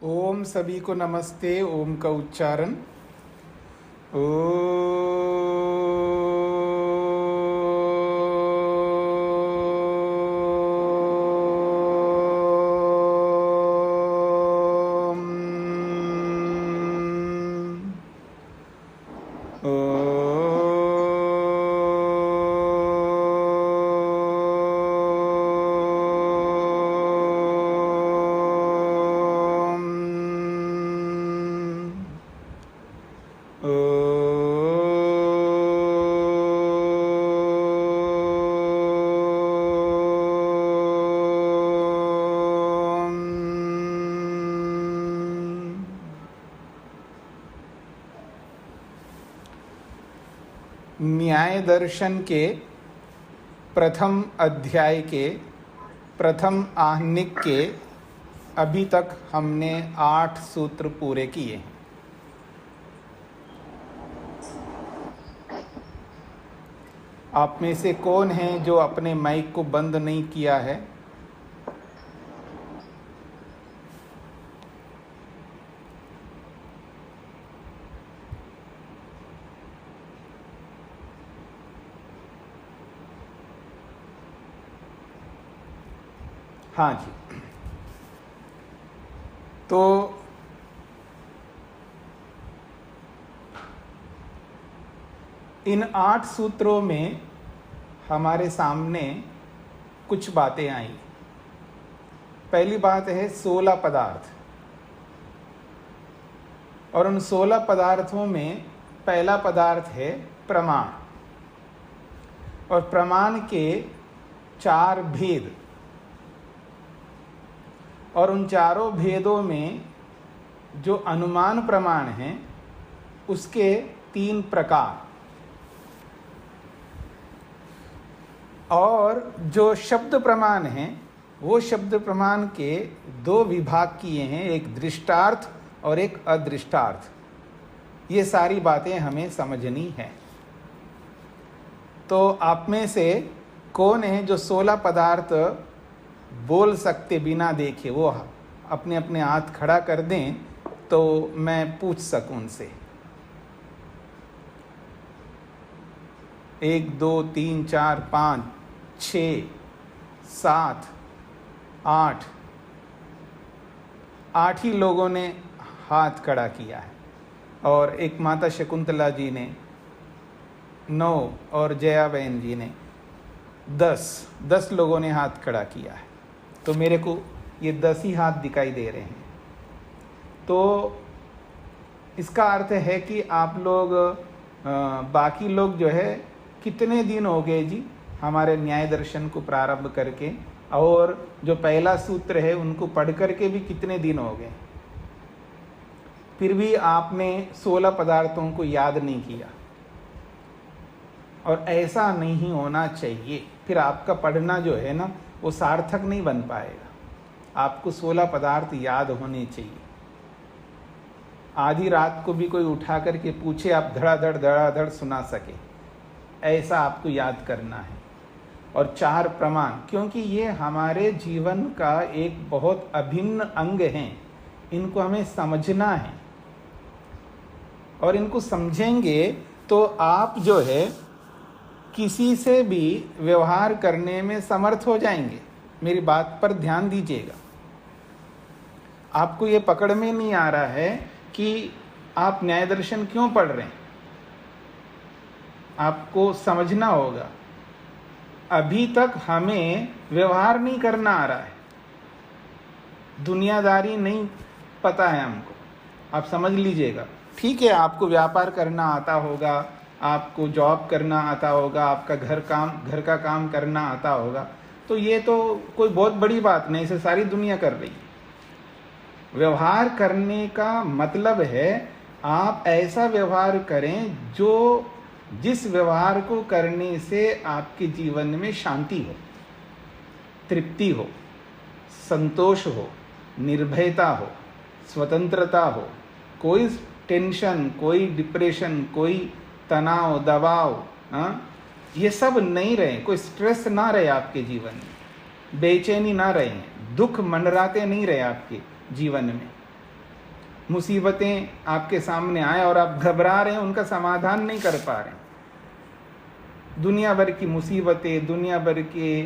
ओम सभी को नमस्ते। ओम का उच्चारण न्याय दर्शन के प्रथम अध्याय के प्रथम आहनिक के अभी तक हमने 8 सूत्र पूरे किए हैं। आप में से कौन है जो अपने माइक को बंद नहीं किया है? हाँ जी। तो इन 8 सूत्रों में हमारे सामने कुछ बातें आई। पहली बात है 16 पदार्थ, और उन 16 पदार्थों में पहला पदार्थ है प्रमाण, और प्रमाण के 4 भेद, और उन चारों भेदों में जो अनुमान प्रमाण हैं उसके 3 प्रकार, और जो शब्द प्रमाण हैं वो शब्द प्रमाण के 2 विभाग किए हैं, एक दृष्टार्थ और एक अदृष्टार्थ। ये सारी बातें हमें समझनी है। तो आप में से कौन है जो 16 पदार्थ बोल सकते बिना देखे? वो अपने अपने हाथ खड़ा कर दें तो मैं पूछ सकूं उनसे। 1 2 3 4 5 6 7 8 8 ही लोगों ने हाथ खड़ा किया है, और एक माता शकुंतला जी ने 9, और जया बहन जी ने 10 लोगों ने हाथ खड़ा किया है। तो मेरे को ये 10 ही हाथ दिखाई दे रहे हैं। तो इसका अर्थ है कि आप लोग बाकी लोग जो है, कितने दिन हो गए जी हमारे न्याय दर्शन को प्रारंभ करके, और जो पहला सूत्र है उनको पढ़ करके भी कितने दिन हो गए, फिर भी आपने 16 पदार्थों को याद नहीं किया। और ऐसा नहीं होना चाहिए। फिर आपका पढ़ना जो है ना वो सार्थक नहीं बन पाएगा। आपको 16 पदार्थ याद होने चाहिए। आधी रात को भी कोई उठा करके पूछे, आप धड़ाधड़ सुना सके, ऐसा आपको याद करना है। और 4 प्रमाण, क्योंकि ये हमारे जीवन का एक बहुत अभिन्न अंग हैं, इनको हमें समझना है, और इनको समझेंगे तो आप जो है किसी से भी व्यवहार करने में समर्थ हो जाएंगे। मेरी बात पर ध्यान दीजिएगा। आपको ये पकड़ में नहीं आ रहा है कि आप न्याय दर्शन क्यों पढ़ रहे हैं, आपको समझना होगा। अभी तक हमें व्यवहार नहीं करना आ रहा है, दुनियादारी नहीं पता है हमको। आप समझ लीजिएगा। ठीक है, आपको व्यापार करना आता होगा, आपको जॉब करना आता होगा, आपका घर का काम करना आता होगा, तो ये तो कोई बहुत बड़ी बात नहीं, इसे सारी दुनिया कर रही है। व्यवहार करने का मतलब है आप ऐसा व्यवहार करें जो जिस व्यवहार को करने से आपके जीवन में शांति हो, तृप्ति हो, संतोष हो, निर्भयता हो, स्वतंत्रता हो, कोई टेंशन, कोई डिप्रेशन, कोई तनाव, दबाव, ये सब नहीं रहे, कोई स्ट्रेस ना रहे आपके जीवन में, बेचैनी ना रहे, दुख मंडराते नहीं रहे आपके जीवन में। मुसीबतें आपके सामने आए और आप घबरा रहे हैं, उनका समाधान नहीं कर पा रहे। दुनिया भर की मुसीबतें, दुनिया भर के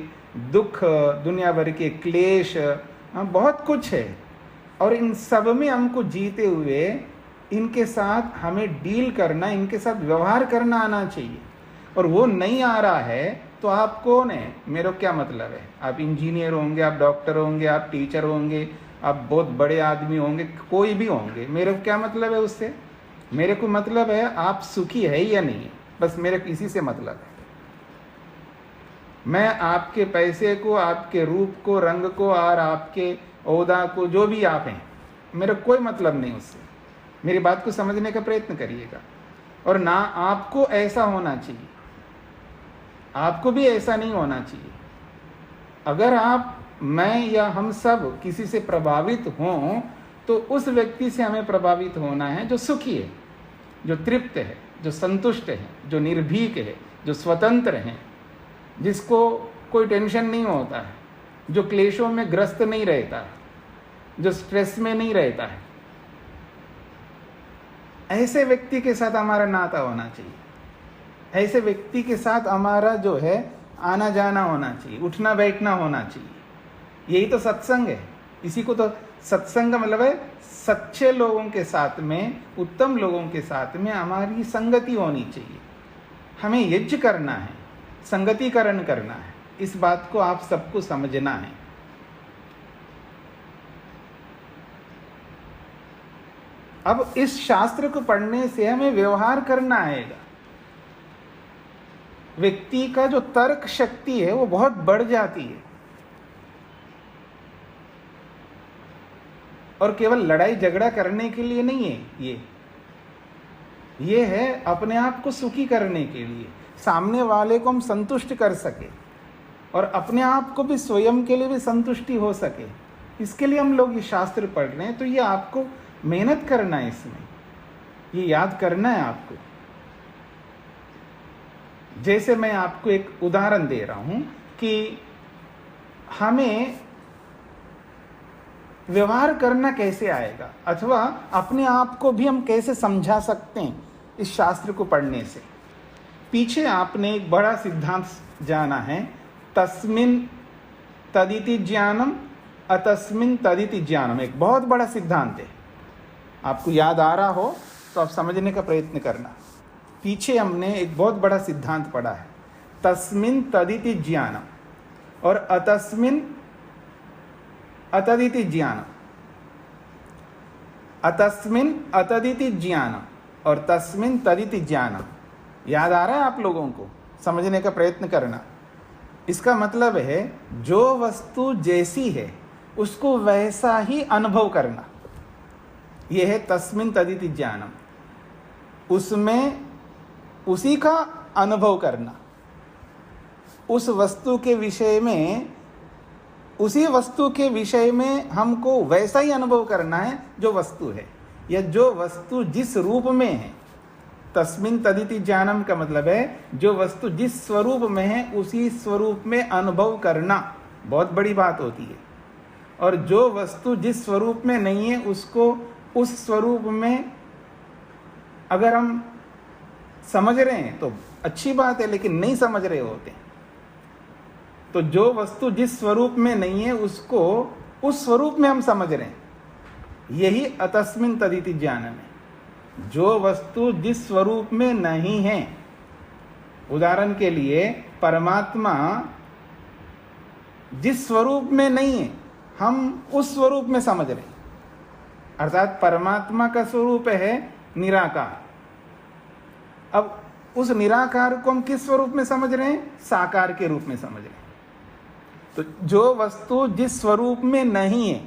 दुख, दुनिया भर के क्लेश, बहुत कुछ है। और इन सब में हमको जीते हुए इनके साथ हमें डील करना, इनके साथ व्यवहार करना आना चाहिए। और वो नहीं आ रहा है तो आप कौन है? मेरा क्या मतलब है? आप इंजीनियर होंगे, आप डॉक्टर होंगे, आप टीचर होंगे, आप बहुत बड़े आदमी होंगे, कोई भी होंगे, मेरे को क्या मतलब है उससे? मेरे को मतलब है आप सुखी है या नहीं, बस मेरे को इसी से मतलब है। मैं आपके पैसे को, आपके रूप को, रंग को और आपके ओहदा को, जो भी आप हैं, मेरा कोई मतलब नहीं उससे। मेरी बात को समझने का प्रयत्न करिएगा। और ना आपको ऐसा होना चाहिए, आपको भी ऐसा नहीं होना चाहिए। अगर आप, मैं या हम सब किसी से प्रभावित हों तो उस व्यक्ति से हमें प्रभावित होना है जो सुखी है, जो तृप्त है, जो संतुष्ट है, जो निर्भीक है, जो स्वतंत्र है, जिसको कोई टेंशन नहीं होता है, जो क्लेशों में ग्रस्त नहीं रहता है, जो स्ट्रेस में नहीं रहता है। ऐसे व्यक्ति के साथ हमारा नाता होना चाहिए। ऐसे व्यक्ति के साथ हमारा जो है आना जाना होना चाहिए, उठना बैठना होना चाहिए। यही तो सत्संग है। इसी को तो सत्संग मतलब है, सच्चे लोगों के साथ में, उत्तम लोगों के साथ में हमारी संगति होनी चाहिए। हमें यज्ञ करना है, संगतिकरण करना है। इस बात को आप सबको समझना है। अब इस शास्त्र को पढ़ने से हमें व्यवहार करना आएगा। व्यक्ति का जो तर्क शक्ति है वो बहुत बढ़ जाती है। और केवल लड़ाई झगड़ा करने के लिए नहीं है ये है अपने आप को सुखी करने के लिए, सामने वाले को हम संतुष्ट कर सके और अपने आप को भी, स्वयं के लिए भी संतुष्टि हो सके। इसके लिए हम लोग ये शास्त्र पढ़ रहे हैं। तो ये आपको मेहनत करना है, इसमें ये याद करना है आपको। जैसे मैं आपको एक उदाहरण दे रहा हूं कि हमें व्यवहार करना कैसे आएगा, अथवा अपने आप को भी हम कैसे समझा सकते हैं इस शास्त्र को पढ़ने से। पीछे आपने एक बड़ा सिद्धांत जाना है, तस्मिन् तदिति ज्ञानम अतस्मिन् तदिति ज्ञानम। एक बहुत बड़ा सिद्धांत है। आपको याद आ रहा हो तो आप समझने का प्रयत्न करना। पीछे हमने एक बहुत बड़ा सिद्धांत पढ़ा है, तस्मिन् तदिति ज्ञानम और अतस्मिन् अतदिति ज्ञानम। अतस्मिन् अतदिति ज्ञानम और तस्मिन् तदिति ज्ञानम। याद आ रहा है आप लोगों को? समझने का प्रयत्न करना। इसका मतलब है जो वस्तु जैसी है उसको वैसा ही अनुभव करना। यह है तस्मिन् तदिति ज्ञानम। उसमें उसी का अनुभव करना। उस वस्तु के विषय में, उसी वस्तु के विषय में हमको वैसा ही अनुभव करना है जो वस्तु है, या जो वस्तु जिस रूप में है। तस्मिन् तदिति ज्ञानम का मतलब है जो वस्तु जिस स्वरूप में है उसी स्वरूप में अनुभव करना। बहुत बड़ी बात होती है। और जो वस्तु जिस स्वरूप में नहीं है उसको उस स्वरूप में अगर हम समझ रहे हैं तो अच्छी बात है, लेकिन नहीं समझ रहे होते। तो जो वस्तु जिस स्वरूप में नहीं है उसको उस स्वरूप में हम समझ रहे हैं, यही अतस्मिन् तदिति ज्ञानम है। जो वस्तु जिस स्वरूप में नहीं है, उदाहरण के लिए परमात्मा जिस स्वरूप में नहीं है हम उस स्वरूप में समझ रहे हैं। अर्थात परमात्मा का स्वरूप है निराकार। अब उस निराकार को हम किस स्वरूप में समझ रहे हैं? साकार के रूप में समझ रहे हैं। तो जो वस्तु जिस स्वरूप में नहीं है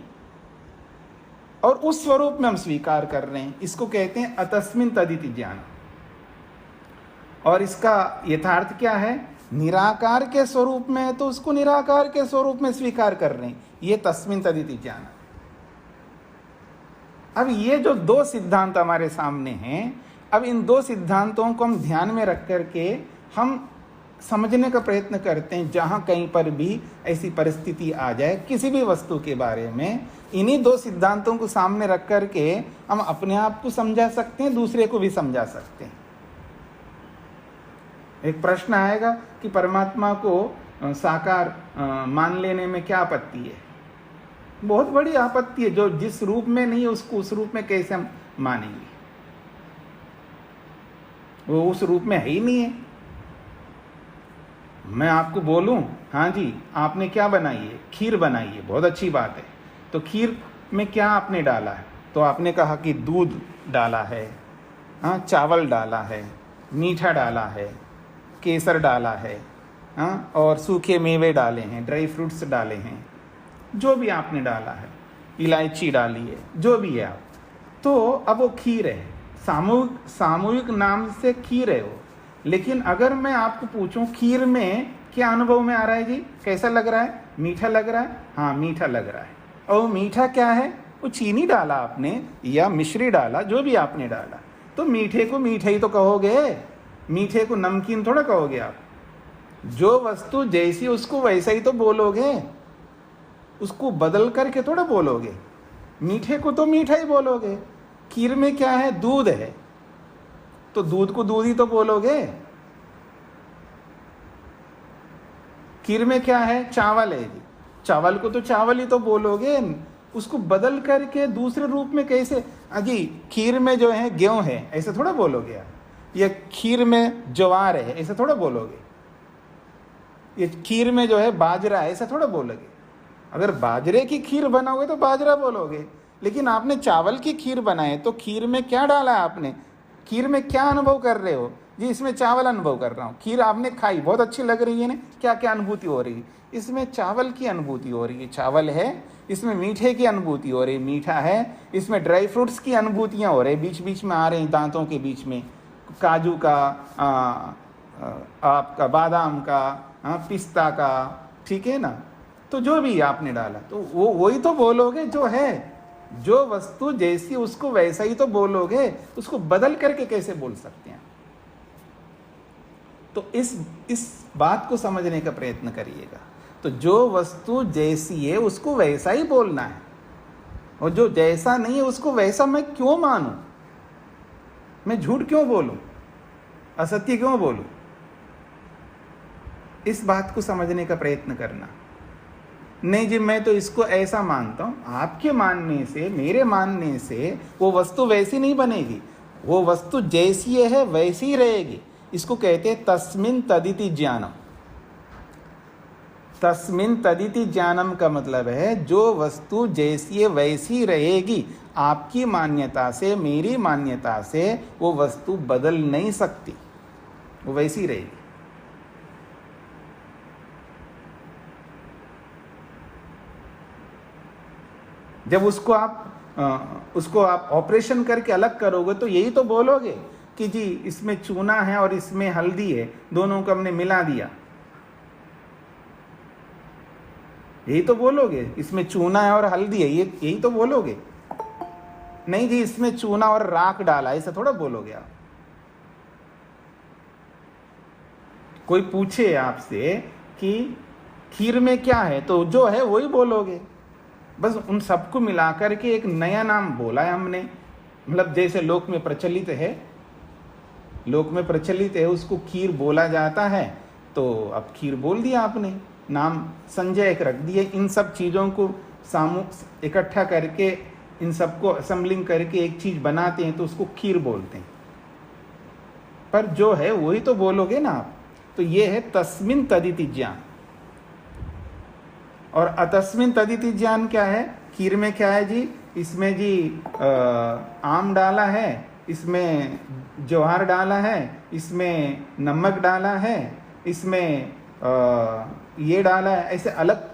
और उस स्वरूप में हम स्वीकार कर रहे हैं, इसको कहते हैं अतस्मिन् तदिति ज्ञान। और इसका यथार्थ क्या है? निराकार के स्वरूप में है तो उसको निराकार के स्वरूप में स्वीकार कर रहे हैं। ये तस्मिन् तदिति ज्ञान। अब ये जो दो सिद्धांत हमारे सामने हैं, अब इन दो सिद्धांतों को हम ध्यान में रख करके हम समझने का प्रयत्न करते हैं। जहाँ कहीं पर भी ऐसी परिस्थिति आ जाए किसी भी वस्तु के बारे में, इन्हीं दो सिद्धांतों को सामने रख करके हम अपने आप को समझा सकते हैं, दूसरे को भी समझा सकते हैं। एक प्रश्न आएगा कि परमात्मा को साकार मान लेने में क्या आपत्ति है? बहुत बड़ी आपत्ति है। जो जिस रूप में नहीं है उसको उस रूप में कैसे हम मानेंगे? वो उस रूप में है ही नहीं है। मैं आपको बोलूं, हाँ जी आपने क्या बनाई है? खीर बनाई है, बहुत अच्छी बात है। तो खीर में क्या आपने डाला है? तो आपने कहा कि दूध डाला है, हाँ, चावल डाला है, मीठा डाला है, केसर डाला है, हाँ, और सूखे मेवे डाले हैं, ड्राई फ्रूट्स डाले हैं, जो भी आपने डाला है, इलायची डाली है, जो भी है आप, तो अब वो खीर है। सामूहिक नाम से खीर है वो। लेकिन अगर मैं आपको पूछूं खीर में क्या अनुभव में आ रहा है जी? कैसा लग रहा है? मीठा लग रहा है? हाँ मीठा लग रहा है। और मीठा क्या है? वो चीनी डाला आपने या मिश्री डाला, जो भी आपने डाला, तो मीठे को मीठा ही तो कहोगे, मीठे को नमकीन थोड़ा कहोगे आप। जो वस्तु जैसी उसको वैसा ही तो बोलोगे, उसको बदल करके थोड़ा बोलोगे। मीठे को तो मीठा ही बोलोगे। खीर में क्या है? दूध है, तो दूध को दूध ही तो बोलोगे। खीर में क्या है? चावल है जी, चावल को तो चावल ही तो बोलोगे। उसको बदल करके दूसरे रूप में कैसे? अजी खीर में जो है गेहूं है, ऐसे थोड़ा बोलोगे आप। या खीर में ज्वार है, ऐसे थोड़ा बोलोगे। ये खीर में जो है बाजरा है, ऐसा थोड़ा बोलोगे। अगर बाजरे की खीर बनाओगे तो बाजरा बोलोगे, लेकिन आपने चावल की खीर बनाए तो खीर में क्या डाला है आपने? खीर में क्या अनुभव कर रहे हो जी? इसमें चावल अनुभव कर रहा हूँ। खीर आपने खाई, बहुत अच्छी लग रही है ना, क्या क्या अनुभूति हो रही है? इसमें चावल की अनुभूति हो रही है, चावल है। इसमें मीठे की अनुभूति हो रही है, मीठा है। इसमें ड्राई फ्रूट्स की अनुभूतियाँ हो रही, बीच बीच में आ रही हैं दांतों के बीच में, काजू का, आपका बादाम का, पिस्ता का, ठीक है ना। तो जो भी आपने डाला तो वो वही तो बोलोगे जो है। जो वस्तु जैसी उसको वैसा ही तो बोलोगे, उसको बदल करके कैसे बोल सकते हैं? तो इस बात को समझने का प्रयत्न करिएगा। तो जो वस्तु जैसी है उसको वैसा ही बोलना है, और जो जैसा नहीं है उसको वैसा मैं क्यों मानूं? मैं झूठ क्यों बोलूं? असत्य क्यों बोलूं? इस बात को समझने का प्रयत्न करना। नहीं जी मैं तो इसको ऐसा मानता हूं। आपके मानने से, मेरे मानने से वो वस्तु वैसी नहीं बनेगी। वो वस्तु जैसी है वैसी ही रहेगी। इसको कहते हैं तस्मिन् तदिति ज्ञानम। तस्मिन् तदिति ज्ञानम का मतलब है जो वस्तु जैसी है वैसी रहेगी। आपकी मान्यता से, मेरी मान्यता से वो वस्तु बदल नहीं सकती, वो वैसी रहेगी। जब उसको आप ऑपरेशन करके अलग करोगे तो यही तो बोलोगे कि जी इसमें चूना है और इसमें हल्दी है, दोनों को हमने मिला दिया। यही तो बोलोगे, इसमें चूना है और हल्दी है, यही तो बोलोगे। नहीं जी इसमें चूना और राख डाला, ऐसा थोड़ा बोलोगे आप। कोई पूछे आपसे कि खीर में क्या है, तो जो है वही बोलोगे। बस उन सबको मिलाकर के एक नया नाम बोला है हमने। मतलब जैसे लोक में प्रचलित है, लोक में प्रचलित है उसको खीर बोला जाता है, तो अब खीर बोल दिया आपने, नाम संजय एक रख दिए। इन सब चीज़ों को इकट्ठा करके, इन सबको असेंबलिंग करके एक चीज़ बनाते हैं तो उसको खीर बोलते हैं। पर जो है वही तो बोलोगे ना आप। तो ये है तस्मिन् तदिति ज्ञान। और अतस्मिन् तदिति ज्ञान क्या है? खीर में क्या है जी? इसमें जी आम डाला है, इसमें ज्वार डाला है, इसमें नमक डाला है, इसमें ये डाला है, ऐसे अलग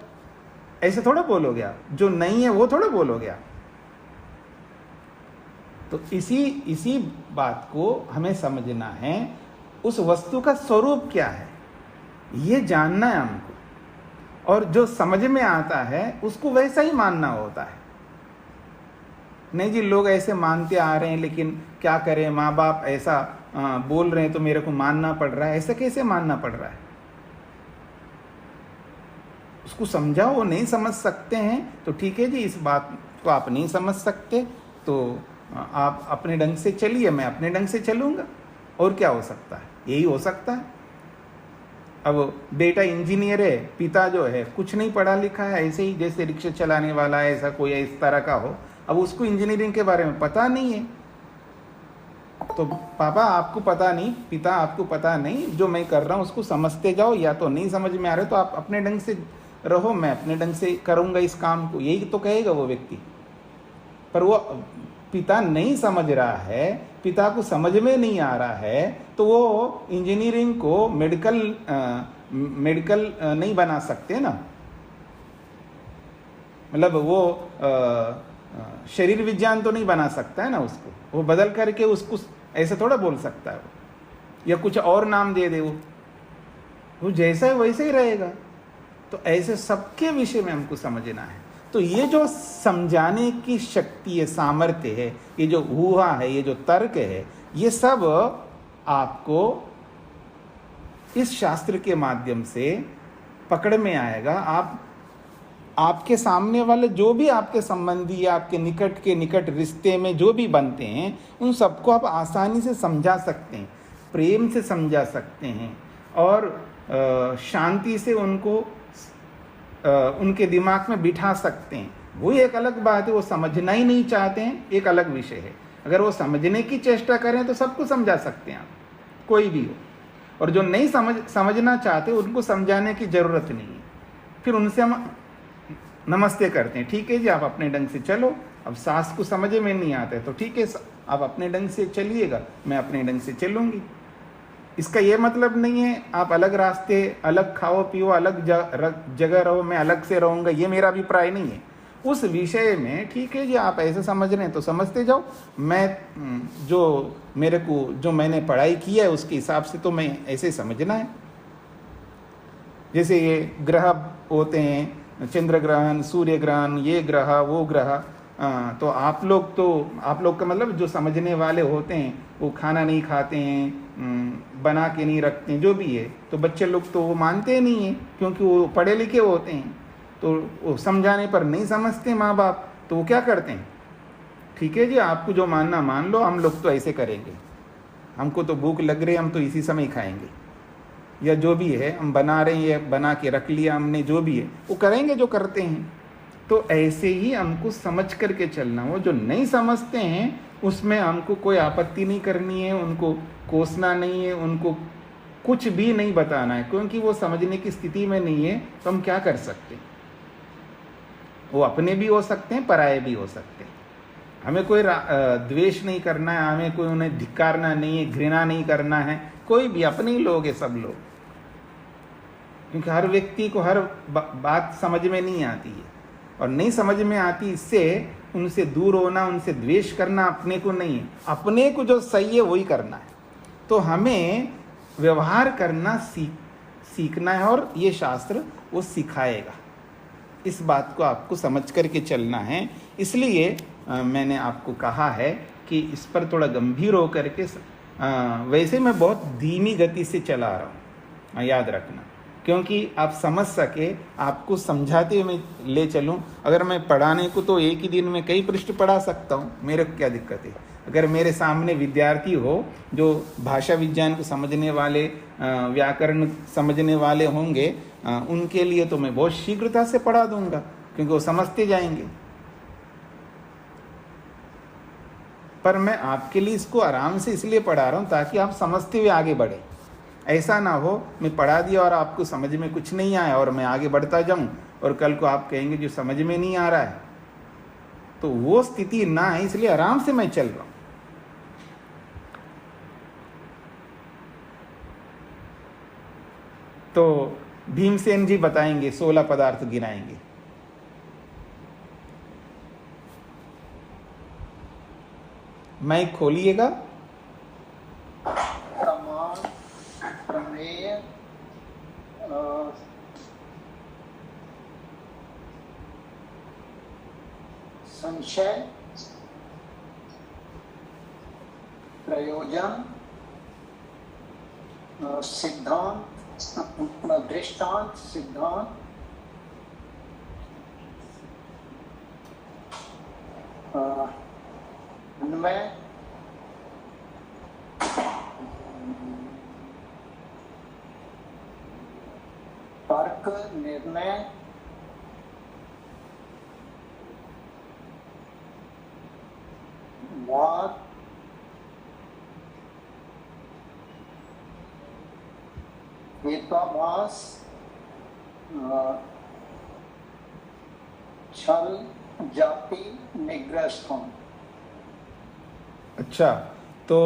ऐसे थोड़ा बोलोगे आप। जो नहीं है वो थोड़ा बोलोगे आप। तो इसी बात को हमें समझना है। उस वस्तु का स्वरूप क्या है ये जानना है हमको, और जो समझ में आता है उसको वैसा ही मानना होता है। नहीं जी लोग ऐसे मानते आ रहे हैं, लेकिन क्या करें, माँ बाप ऐसा बोल रहे हैं तो मेरे को मानना पड़ रहा है। ऐसा कैसे मानना पड़ रहा है? उसको समझाओ। वो नहीं समझ सकते हैं तो ठीक है जी, इस बात को आप नहीं समझ सकते तो आप अपने ढंग से चलिए, मैं अपने ढंग से चलूँगा, और क्या हो सकता है, यही हो सकता है। अब बेटा इंजीनियर है, पिता जो है कुछ नहीं पढ़ा लिखा है, ऐसे ही जैसे रिक्शा चलाने वाला है, ऐसा कोई इस तरह का हो, अब उसको इंजीनियरिंग के बारे में पता नहीं है, तो पापा आपको पता नहीं, पिता आपको पता नहीं, जो मैं कर रहा हूँ उसको समझते जाओ, या तो नहीं समझ में आ रहा है तो आप अपने ढंग से रहो, मैं अपने ढंग से करूँगा इस काम को, यही तो कहेगा वो व्यक्ति। पर वो पिता नहीं समझ रहा है, पिता को समझ में नहीं आ रहा है, तो वो इंजीनियरिंग को मेडिकल नहीं बना सकते ना, मतलब वो शरीर विज्ञान तो नहीं बना सकता है ना उसको, वो बदल करके उसको ऐसे थोड़ा बोल सकता है वो, या कुछ और नाम दे दे वो जैसा है वैसे ही रहेगा। तो ऐसे सबके विषय में हमको समझना है। तो ये जो समझाने की शक्ति है, सामर्थ्य है, ये जो ऊहा है, ये जो तर्क है, ये सब आपको इस शास्त्र के माध्यम से पकड़ में आएगा। आपके सामने वाले जो भी आपके संबंधी या आपके निकट के निकट रिश्ते में जो भी बनते हैं, उन सबको आप आसानी से समझा सकते हैं, प्रेम से समझा सकते हैं, और शांति से उनको उनके दिमाग में बिठा सकते हैं। वो एक अलग बात है, वो समझना ही नहीं चाहते हैं, एक अलग विषय है। अगर वो समझने की चेष्टा करें तो सबको समझा सकते हैं आप, कोई भी हो। और जो नहीं समझना चाहते उनको समझाने की ज़रूरत नहीं है, फिर उनसे हम नमस्ते करते हैं, ठीक है जी आप अपने ढंग से चलो। अब सास को समझ में नहीं आता है तो ठीक है, आप अपने ढंग से चलिएगा, मैं अपने ढंग से चलूँगी। इसका ये मतलब नहीं है आप अलग रास्ते, अलग खाओ पियो, अलग जगह रहो, मैं अलग से रहूँगा, ये मेरा अभिप्राय नहीं है। उस विषय में ठीक है जी, आप ऐसे समझ रहे हैं तो समझते जाओ। मैं जो मैंने पढ़ाई की है उसके हिसाब से तो मैं ऐसे समझना है। जैसे ये ग्रह होते हैं, चंद्र ग्रहण, सूर्य ग्रहण, ये ग्रह वो ग्रह, तो आप लोग का मतलब जो समझने वाले होते हैं वो खाना नहीं खाते हैं, बना के नहीं रखते हैं, जो भी है। तो बच्चे लोग तो वो मानते नहीं हैं क्योंकि वो पढ़े लिखे होते हैं, तो वो समझाने पर नहीं समझते माँ बाप, तो वो क्या करते हैं, ठीक है जी आपको जो मानना मान लो, हम लोग तो ऐसे करेंगे, हमको तो भूख लग रही है, हम तो इसी समय खाएंगे, या जो भी है हम बना रहे हैं, बना के रख लिया हमने, जो भी है वो करेंगे जो करते हैं। तो ऐसे ही हमको समझ करके चलना हो। जो नहीं समझते हैं उसमें हमको कोई आपत्ति नहीं करनी है, उनको कोसना नहीं है, उनको कुछ भी नहीं बताना है, क्योंकि वो समझने की स्थिति में नहीं है। तो हम क्या कर सकते हैं, वो अपने भी हो सकते हैं, पराये भी हो सकते हैं। हमें कोई द्वेष नहीं करना है, हमें कोई उन्हें धिक्कारना नहीं है, घृणा नहीं करना है, कोई भी अपने ही लोग है सब लोग, क्योंकि हर व्यक्ति को हर बात समझ में नहीं आती है, और नहीं समझ में आती, इससे उनसे दूर होना, उनसे द्वेष करना अपने को नहीं है, अपने को जो सही है वही करना है। तो हमें व्यवहार करना सीखना है, और ये शास्त्र वो सिखाएगा। इस बात को आपको समझ करके चलना है। इसलिए मैंने आपको कहा है कि इस पर थोड़ा गंभीर हो करके, वैसे मैं बहुत धीमी गति से चला रहा हूँ, याद रखना, क्योंकि आप समझ सके, आपको समझाते हुए मैं ले चलूँ। अगर मैं पढ़ाने को तो एक ही दिन में कई पृष्ठ पढ़ा सकता हूँ, मेरे को क्या दिक्कत है। अगर मेरे सामने विद्यार्थी हो जो भाषा विज्ञान को समझने वाले, व्याकरण समझने वाले होंगे, उनके लिए तो मैं बहुत शीघ्रता से पढ़ा दूंगा, क्योंकि वो समझते जाएंगे। पर मैं आपके लिए इसको आराम से इसलिए पढ़ा रहा हूँ ताकि आप समझते हुए आगे बढ़े। ऐसा ना हो मैं पढ़ा दिया और आपको समझ में कुछ नहीं आया और मैं आगे बढ़ता जाऊं और कल को आप कहेंगे जो समझ में नहीं आ रहा है, तो वो स्थिति ना है, इसलिए आराम से मैं चल रहा हूं। तो भीमसेन जी बताएंगे, 16 पदार्थ गिनाएंगे। माइक खोलिएगा। प्रमाण, प्रमेय, संशय, प्रयोजन, सिद्धांत, दृष्टांत, सिद्धांत, निर्णय, तर्क, निर्णय, वाद, हेत्वाभास, छल, जाति, निग्रहस्थम। अच्छा, तो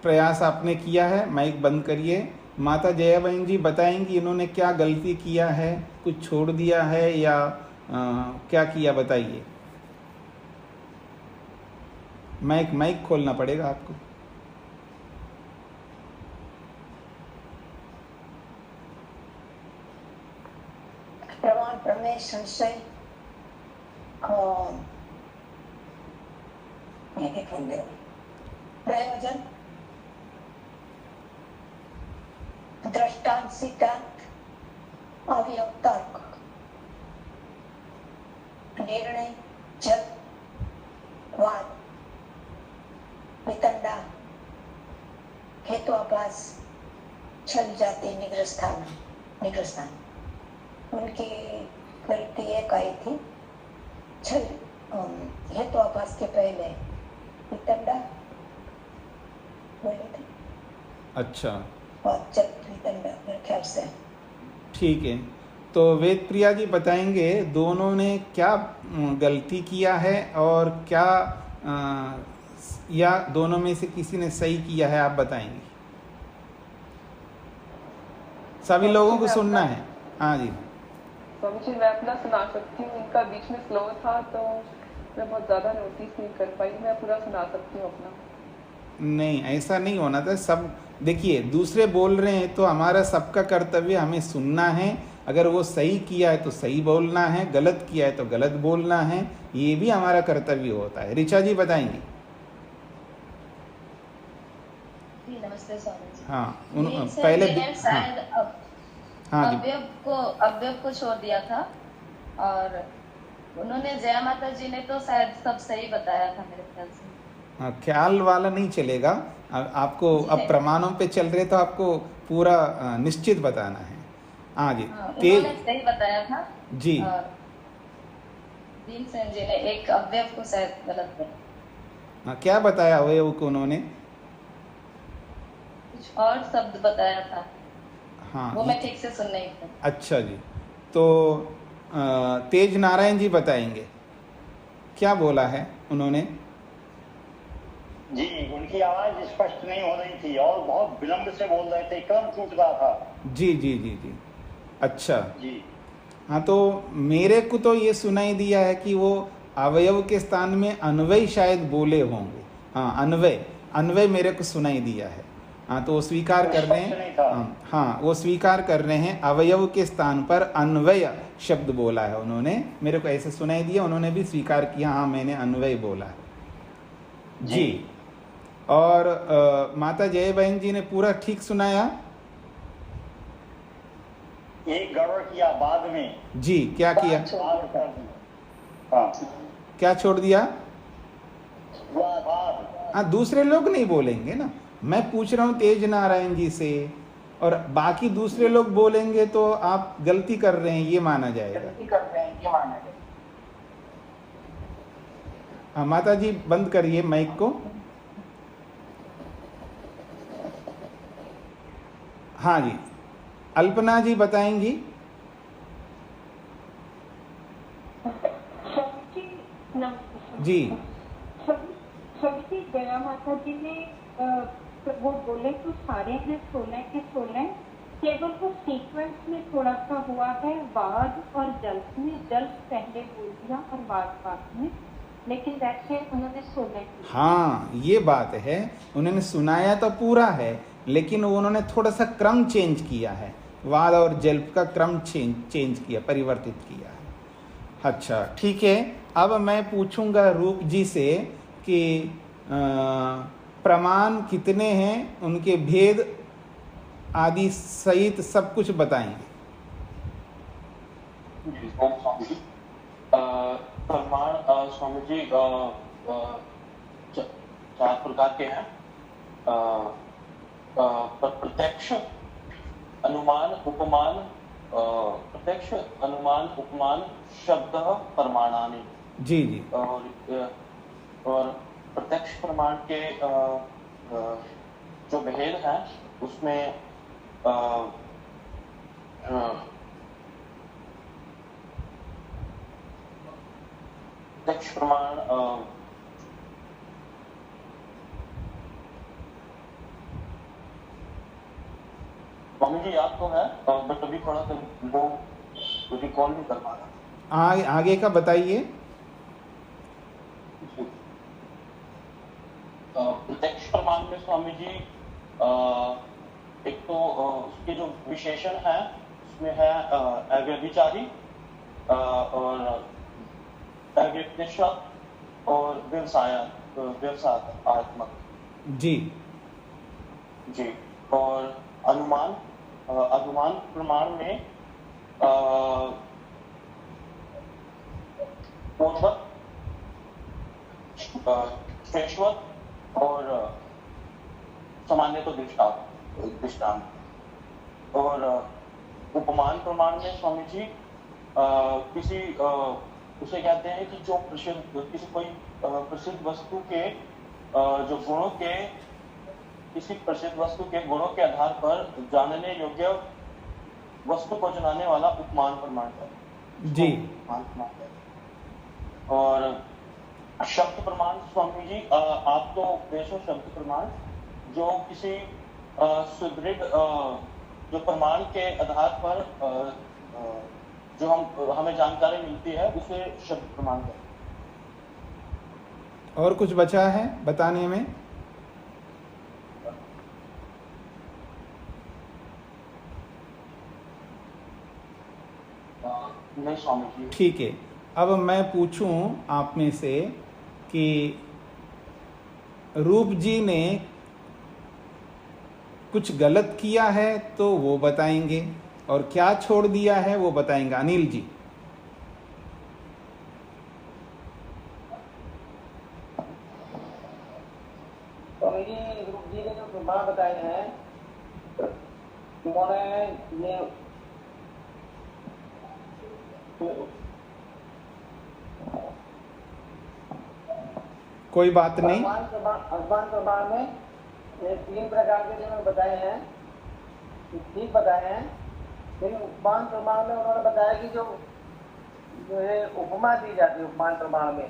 प्रयास आपने किया है। माइक बंद करिए। माता जया बहन जी बताएंगी इन्होंने क्या गलती किया है, कुछ छोड़ दिया है या क्या किया, बताइए। माइक खोलना पड़ेगा आपको। प्रमाण, प्रमेय, संशय, प्रयोजन, दृष्टांत, सिद्धांत, अवयव, तर्क, निर्णय, जल, वाद, वितंडा, हेतुआभास, छल, जाति, निग्रहस्थान। उनकी गलती एक आई थी, छल हेतुआभास के पहले वितंडा बोले थे। अच्छा, जब वितंडा मेरे ख्याल से। ठीक है, तो वेद प्रिया जी बताएंगे दोनों ने क्या गलती किया है और क्या या दोनों में से किसी ने सही किया है, आप बताएंगे। सभी लोगों को सुनना है। हाँ जी स्वामी जी, मैं अपना सुना सकती हूँ। उनका बीच में स्लो था तो मैं बहुत ज़्यादा नोटिस नहीं कर पाई। मैं पूरा सुना सकती हूँ अपना। नहीं, ऐसा नहीं होना था। सब देखिए, दूसरे बोल रहे हैं तो हमारा सबका कर्तव्य हमें सुनना है। अगर वो सही किया है तो सही बोलना है, गलत किया है तो गलत बोलना है, ये भी हमारा कर्तव्य होता है। ऋचा जी बताएंगी। नमस्ते स्वामी जी। हाँ, पहले हाँ शायद हाँ जी, अवयव को छोड़ दिया था और उन्होंने जया माता जी ने तो शायद सब सही बताया था मेरे ख्याल से। हाँ, ख्याल वाला नहीं चलेगा। आपको अब प्रमाणों पे चल रहे तो आपको पूरा निश्चित बताना है। हाँ जी, उन्होंने सही बताया था जी। और भीमसेन जी ने एक अवयव को शायद गलत बताया। हाँ, क्या बताया अवयव को उन्होंने? कुछ और शब्द बताया था। हाँ, वो मैं ठीक से सुन नहीं पाई। अच्छा जी, तो तेज नारायण जी बताएंगे क्या बोला है उन्होंने। जी, उनकी आवाज स्पष्ट नहीं हो रही थी और बहुत विलंब से बोल रहे थे, क्रम टूट रहा था। जी जी जी जी। अच्छा जी, हाँ, तो मेरे को तो ये सुनाई दिया है कि वो अवयव के स्थान में अन्वय शायद बोले होंगे। हाँ, अन्वय मेरे को सुनाई दिया है। हाँ, तो वो स्वीकार कर रहे हैं। हाँ, वो स्वीकार कर रहे हैं अवयव के स्थान पर अन्वय शब्द बोला है उन्होंने। मेरे को ऐसे सुनाई दिया, उन्होंने भी स्वीकार किया, हाँ मैंने अन्वय बोला है जी। और माता जय बहन जी ने पूरा ठीक सुनाया। एक गड़बड़ किया बाद में। जी, क्या किया? हाँ, क्या छोड़ दिया? वाद। हाँ, दूसरे लोग नहीं बोलेंगे ना। मैं पूछ रहा हूँ तेज नारायण जी से, और बाकी दूसरे लोग बोलेंगे तो आप गलती कर रहे हैं ये माना जाएगा। हाँ, माता जी बंद करिए माइक को। हाँ जी, अल्पना जी बताएंगी। जी, सबकी जया माता जी ने वो बोले तो सारे हैं 16 के 16, केवल वो सीक्वेंस में थोड़ा सा हुआ है, वाद और जल में। जल पहले बोल दिया और वाद बाद में, लेकिन वैसे उन्होंने 16। हाँ, ये बात है। उन्होंने सुनाया तो पूरा है, लेकिन उन्होंने थोड़ा सा क्रम चेंज किया है। वाद और जल का क्रम चेंज किया, परिवर्तित किया है। अच्छा, ठीक है। अब मैं पूछूंगा रूप जी से कि प्रमाण कितने हैं, उनके भेद आदि सहित सब कुछ बताएंगे। प्रमाण स्वामी जी प्रकार के हैं। प्रत्यक्ष, अनुमान, उपमान, प्रत्यक्ष, अनुमान, उपमान, शब्द प्रमाणानि। जी जी। और प्रत्यक्ष प्रमाण के जो भेद हैं उसमें प्रत्यक्ष प्रमाण स्वामी जी याद तो है, बट अभी थोड़ा सा वो रिकॉल नहीं कर पा रहा। आगे का बताइए। प्रत्यक्ष प्रमाण में स्वामी जी एक तो उसके जो विशेषण है उसमें है अव्यभिचारी और अव्यपनिषद और व्यवसायात्मक। जी जी। और अनुमान प्रमाण में पूर्वक, श्रेष्ठवत और सामान्य तो दृष्टांत। और उपमान प्रमाण में स्वामी जी किसी उसे कहते हैं कि जो किसी कोई प्रसिद्ध वस्तु के जो गुणों के, किसी प्रसिद्ध वस्तु के गुणों के आधार पर जानने योग्य वस्तु को जनाने वाला उपमान प्रमाण है। जी। और शब्द प्रमाण स्वामी जी आप तो उपदेश हो शब्द प्रमाण, जो किसी सुदृढ़ जो प्रमाण के आधार पर जो हमें जानकारी मिलती है उसे शब्द प्रमाण है। और कुछ बचा है बताने में? नहीं स्वामी जी। ठीक है, अब मैं पूछूं आप में से कि रूप जी ने कुछ गलत किया है तो वो बताएंगे, और क्या छोड़ दिया है वो बताएंगे। अनिल जी। तो मेरी रूप जी ने जो प्रमाण बताए हैं उन्होंने ये कोई बात नहीं। अनुमान प्रमाण में ये 3 प्रकार के जो बताए हैं ठीक बताए हैं, लेकिन उपमान प्रमाण में उन्होंने बताया कि जो है उपमा दी जाती है उपमान प्रमाण में,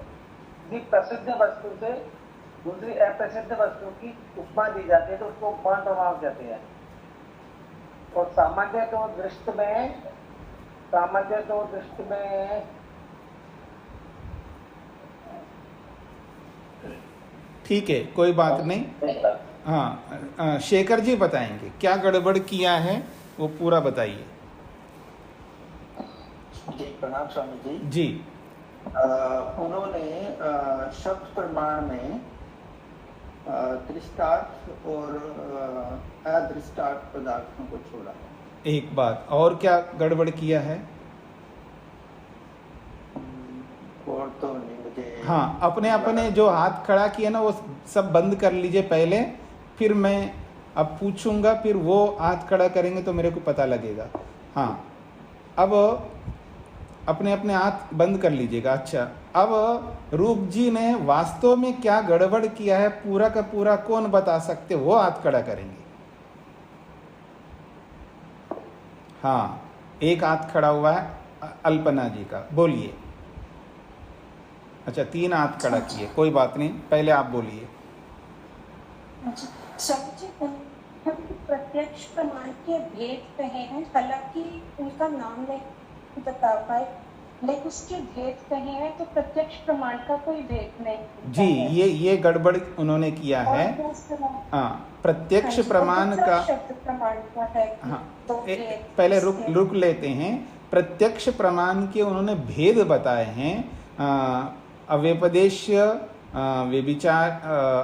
किसी प्रसिद्ध वस्तु से दूसरी अप्रसिद्ध वस्तु की उपमा दी जाती है तो उसको उपमान प्रमाण कहते हैं। और सामान्य तो दृष्टि में ठीक है, कोई बात नहीं। हाँ, शेखर जी बताएंगे क्या गड़बड़ किया है वो पूरा बताइए। जी प्रणाम स्वामी जी। जी। उन्होंने शब्द प्रमाण में दृष्टार्थ और अदृष्टार्थ पदार्थों को छोड़ा है। एक बात और क्या गड़बड़ किया है? और तो नहीं मुझे। हाँ, अपने जो हाथ खड़ा किया ना वो सब बंद कर लीजिए पहले, फिर मैं अब पूछूंगा, फिर वो हाथ खड़ा करेंगे तो मेरे को पता लगेगा। हाँ, अब अपने हाथ बंद कर लीजिएगा। अच्छा, अब रूप जी ने वास्तव में क्या गड़बड़ किया है पूरा का पूरा कौन बता सकते, वो हाथ खड़ा करेंगे। हाँ, एक हाथ खड़ा हुआ है अल्पना जी का, बोलिए। अच्छा, 3 हाथ खड़ा किए, कोई बात नहीं, पहले आप बोलिए। प्रत्यक्ष प्रमाण के भेद कहे हैं, हालांकि उनका नाम नहीं बता पाए, लेकिन उसके भेद कहे हैं, तो प्रत्यक्ष प्रमाण का कोई भेद नहीं जी। ये गड़बड़ उन्होंने किया है। हाँ, प्रत्यक्ष प्रमाण का शब्द प्रमाण का है। हाँ, पहले रुक लेते हैं। प्रत्यक्ष प्रमाण के उन्होंने भेद बताए हैं, अव्यपदेश्य,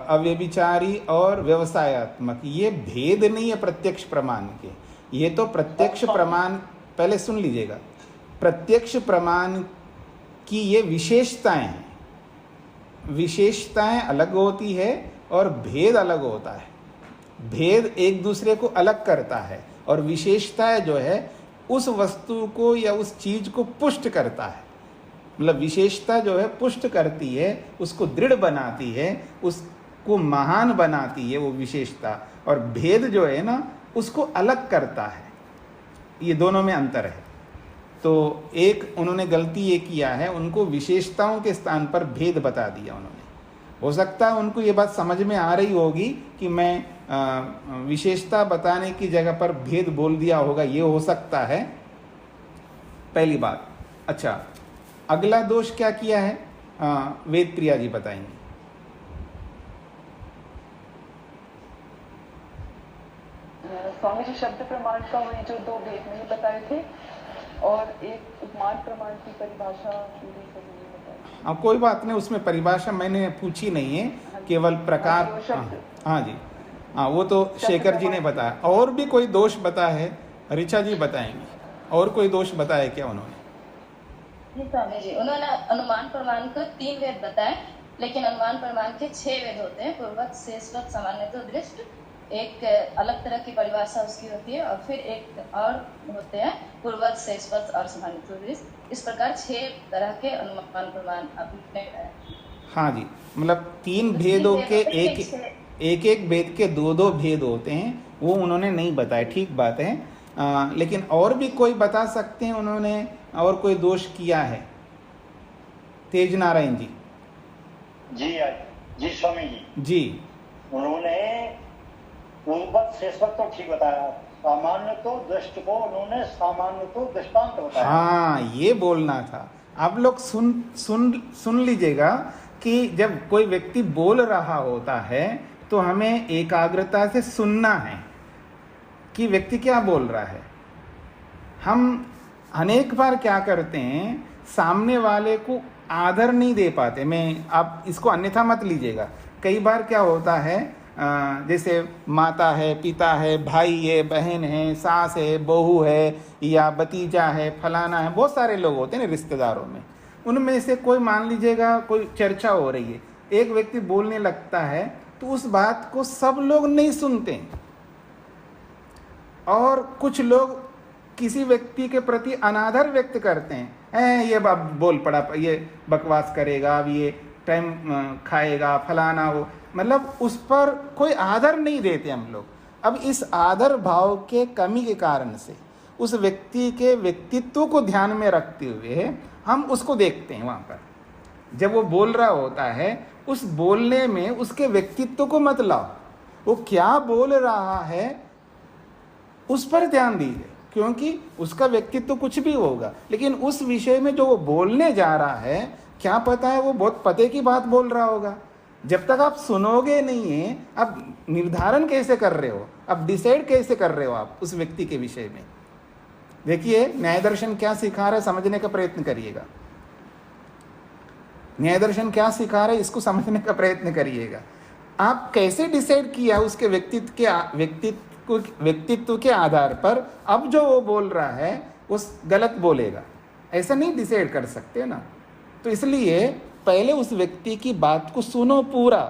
अव्यभिचारी और व्यवसायात्मक। ये भेद नहीं है प्रत्यक्ष प्रमाण के, ये तो प्रत्यक्ष प्रमाण, पहले सुन लीजिएगा, प्रत्यक्ष प्रमाण की ये विशेषताएं हैं। विशेषताएं अलग होती है और भेद अलग होता है। भेद एक दूसरे को अलग करता है और विशेषता जो है उस वस्तु को या उस चीज को पुष्ट करता है। मतलब विशेषता जो है पुष्ट करती है, उसको दृढ़ बनाती है, उसको महान बनाती है वो विशेषता, और भेद जो है ना उसको अलग करता है। ये दोनों में अंतर है। तो एक उन्होंने गलती ये किया है, उनको विशेषताओं के स्थान पर भेद बता दिया उन्होंने। हो सकता है उनको ये बात समझ में आ रही होगी कि मैं विशेषता बताने की जगह पर भेद बोल दिया होगा, ये हो सकता है, पहली बात। अच्छा, अगला दोष क्या किया है वेद प्रिया जी बताएंगे। स्वामी जी शब्द प्रमाण का वही जो दो भेद नहीं बताए थे, और एक उपमान प्रमाण की परिभाषा पूरी से नहीं बताई। कोई बात नहीं, उसमें परिभाषा मैंने पूछी नहीं है, केवल प्रकार। हाँ जी, हाँ वो तो शेखर जी ने बताया। और भी कोई दोष बताया है, ऋचा जी बताएंगे। और कोई दोष बताया क्या उन्होंने? जी स्वामी जी, उन्होंने अनुमान प्रमाण को 3 वेद बताए, लेकिन अनुमान प्रमाण के 6 वेद होते हैं। पूर्वक, शेषवत, सामान्यतः, दृष्ट। एक अलग तरह की परिभाषा उसकी होती है, और फिर एक और होते हैं पूर्वक, शेषवत और सामान्यतः, दृष्ट। इस प्रकार 6 तरह के अनुमान प्रमाण आपने। हाँ जी, मतलब 3 भेदों के एक भेद के 2 भेद होते हैं, वो उन्होंने नहीं बताए। ठीक बात है। लेकिन और भी कोई बता सकते हैं उन्होंने और कोई दोष किया है? तेज नारायण जी। जी स्वामी जी, उन्होंने पूर्वक शेषवत तो ठीक बताया, सामान्य तो दृष्ट को उन्होंने सामान्य तो दृष्टांत बताया। हाँ, ये बोलना था। आप लोग सुन लीजिएगा कि जब कोई व्यक्ति बोल रहा होता है तो हमें एकाग्रता से सुनना है कि व्यक्ति क्या बोल रहा है। हम अनेक बार क्या करते हैं, सामने वाले को आदर नहीं दे पाते। मैं, आप इसको अन्यथा मत लीजिएगा। कई बार क्या होता है, जैसे माता है, पिता है, भाई है, बहन है, सास है, बहू है, या भतीजा है, फलाना है, बहुत सारे लोग होते हैं ना रिश्तेदारों में। उनमें से कोई, मान लीजिएगा कोई चर्चा हो रही है, एक व्यक्ति बोलने लगता है तो उस बात को सब लोग नहीं सुनते, और कुछ लोग किसी व्यक्ति के प्रति अनादर व्यक्त करते हैं। ये बोल पड़ा, ये बकवास करेगा, अब ये टाइम खाएगा, फलाना वो, मतलब उस पर कोई आदर नहीं देते हम लोग। अब इस आदर भाव के कमी के कारण से उस व्यक्ति के व्यक्तित्व को ध्यान में रखते हुए हम उसको देखते हैं। वहाँ पर जब वो बोल रहा होता है, उस बोलने में उसके व्यक्तित्व को मत लाओ, वो क्या बोल रहा है उस पर ध्यान दीजिए, क्योंकि उसका व्यक्तित्व कुछ भी होगा, लेकिन उस विषय में जो वो बोलने जा रहा है, क्या पता है वो बहुत पते की बात बोल रहा होगा। जब तक आप सुनोगे नहीं है, आप निर्धारण कैसे कर रहे हो, आप डिसाइड कैसे कर रहे हो आप उस व्यक्ति के विषय में? देखिए, न्याय दर्शन क्या सिखा रहा है, समझने का प्रयत्न करिएगा। न्याय दर्शन क्या सिखा रहा है, इसको समझने का प्रयत्न करिएगा। आप कैसे डिसाइड किया उसके व्यक्तित्व के आधार पर अब जो वो बोल रहा है वो गलत बोलेगा, ऐसा नहीं डिसाइड कर सकते ना। तो इसलिए पहले उस व्यक्ति की बात को सुनो, पूरा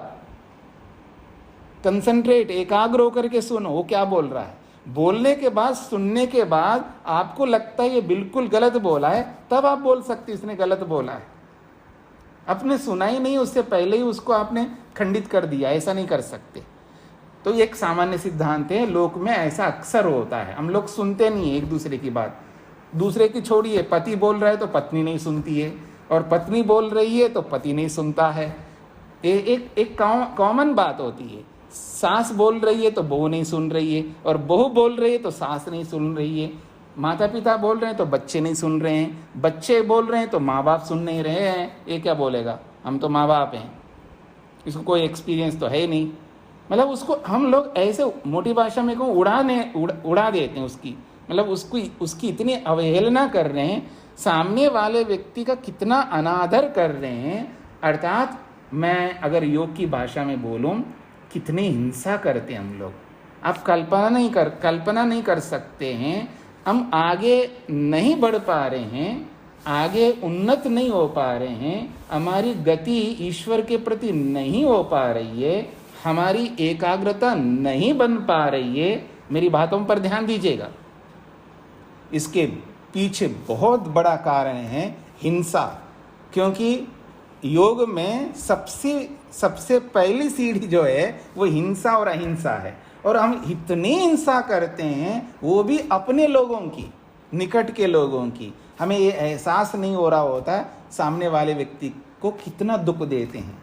कंसंट्रेट, एकाग्र होकर के सुनो वो क्या बोल रहा है। बोलने के बाद, सुनने के बाद आपको लगता है ये बिल्कुल गलत बोला है, तब आप बोल सकते इसने गलत बोला है। आपने सुना ही नहीं, उससे पहले ही उसको आपने खंडित कर दिया, ऐसा नहीं कर सकते। तो एक सामान्य सिद्धांत है, लोक में ऐसा अक्सर होता है। हम लोग सुनते नहीं है एक दूसरे की बात। दूसरे की छोड़िए, पति बोल रहा है तो पत्नी नहीं सुनती है, और पत्नी बोल रही है तो पति नहीं सुनता है। एक कॉमन बात होती है। सास बोल रही है तो बहू नहीं सुन रही है, और बहू बोल रही है तो सास नहीं सुन रही है। माता पिता बोल रहे हैं तो बच्चे नहीं सुन रहे हैं, बच्चे बोल रहे हैं तो माँ बाप सुन नहीं रहे हैं। ये क्या बोलेगा, हम तो माँ बाप हैं, इसको कोई एक्सपीरियंस तो है ही नहीं। मतलब उसको हम लोग ऐसे मोटी भाषा में को उड़ा देते हैं उसकी, मतलब उसकी इतनी अवहेलना कर रहे हैं, सामने वाले व्यक्ति का कितना अनादर कर रहे हैं। अर्थात मैं अगर योग की भाषा में बोलूं, कितनी हिंसा करते हैं हम लोग, आप कल्पना नहीं कर सकते हैं। हम आगे नहीं बढ़ पा रहे हैं, आगे उन्नत नहीं हो पा रहे हैं, हमारी गति ईश्वर के प्रति नहीं हो पा रही है। हमारी एकाग्रता नहीं बन पा रही है, मेरी बातों पर ध्यान दीजिएगा, इसके पीछे बहुत बड़ा कारण है हिंसा। क्योंकि योग में सबसे पहली सीढ़ी जो है वो हिंसा और अहिंसा है। और हम इतनी हिंसा करते हैं, वो भी अपने लोगों की, निकट के लोगों की। हमें ये एहसास नहीं हो रहा होता सामने वाले व्यक्ति को कितना दुख देते हैं।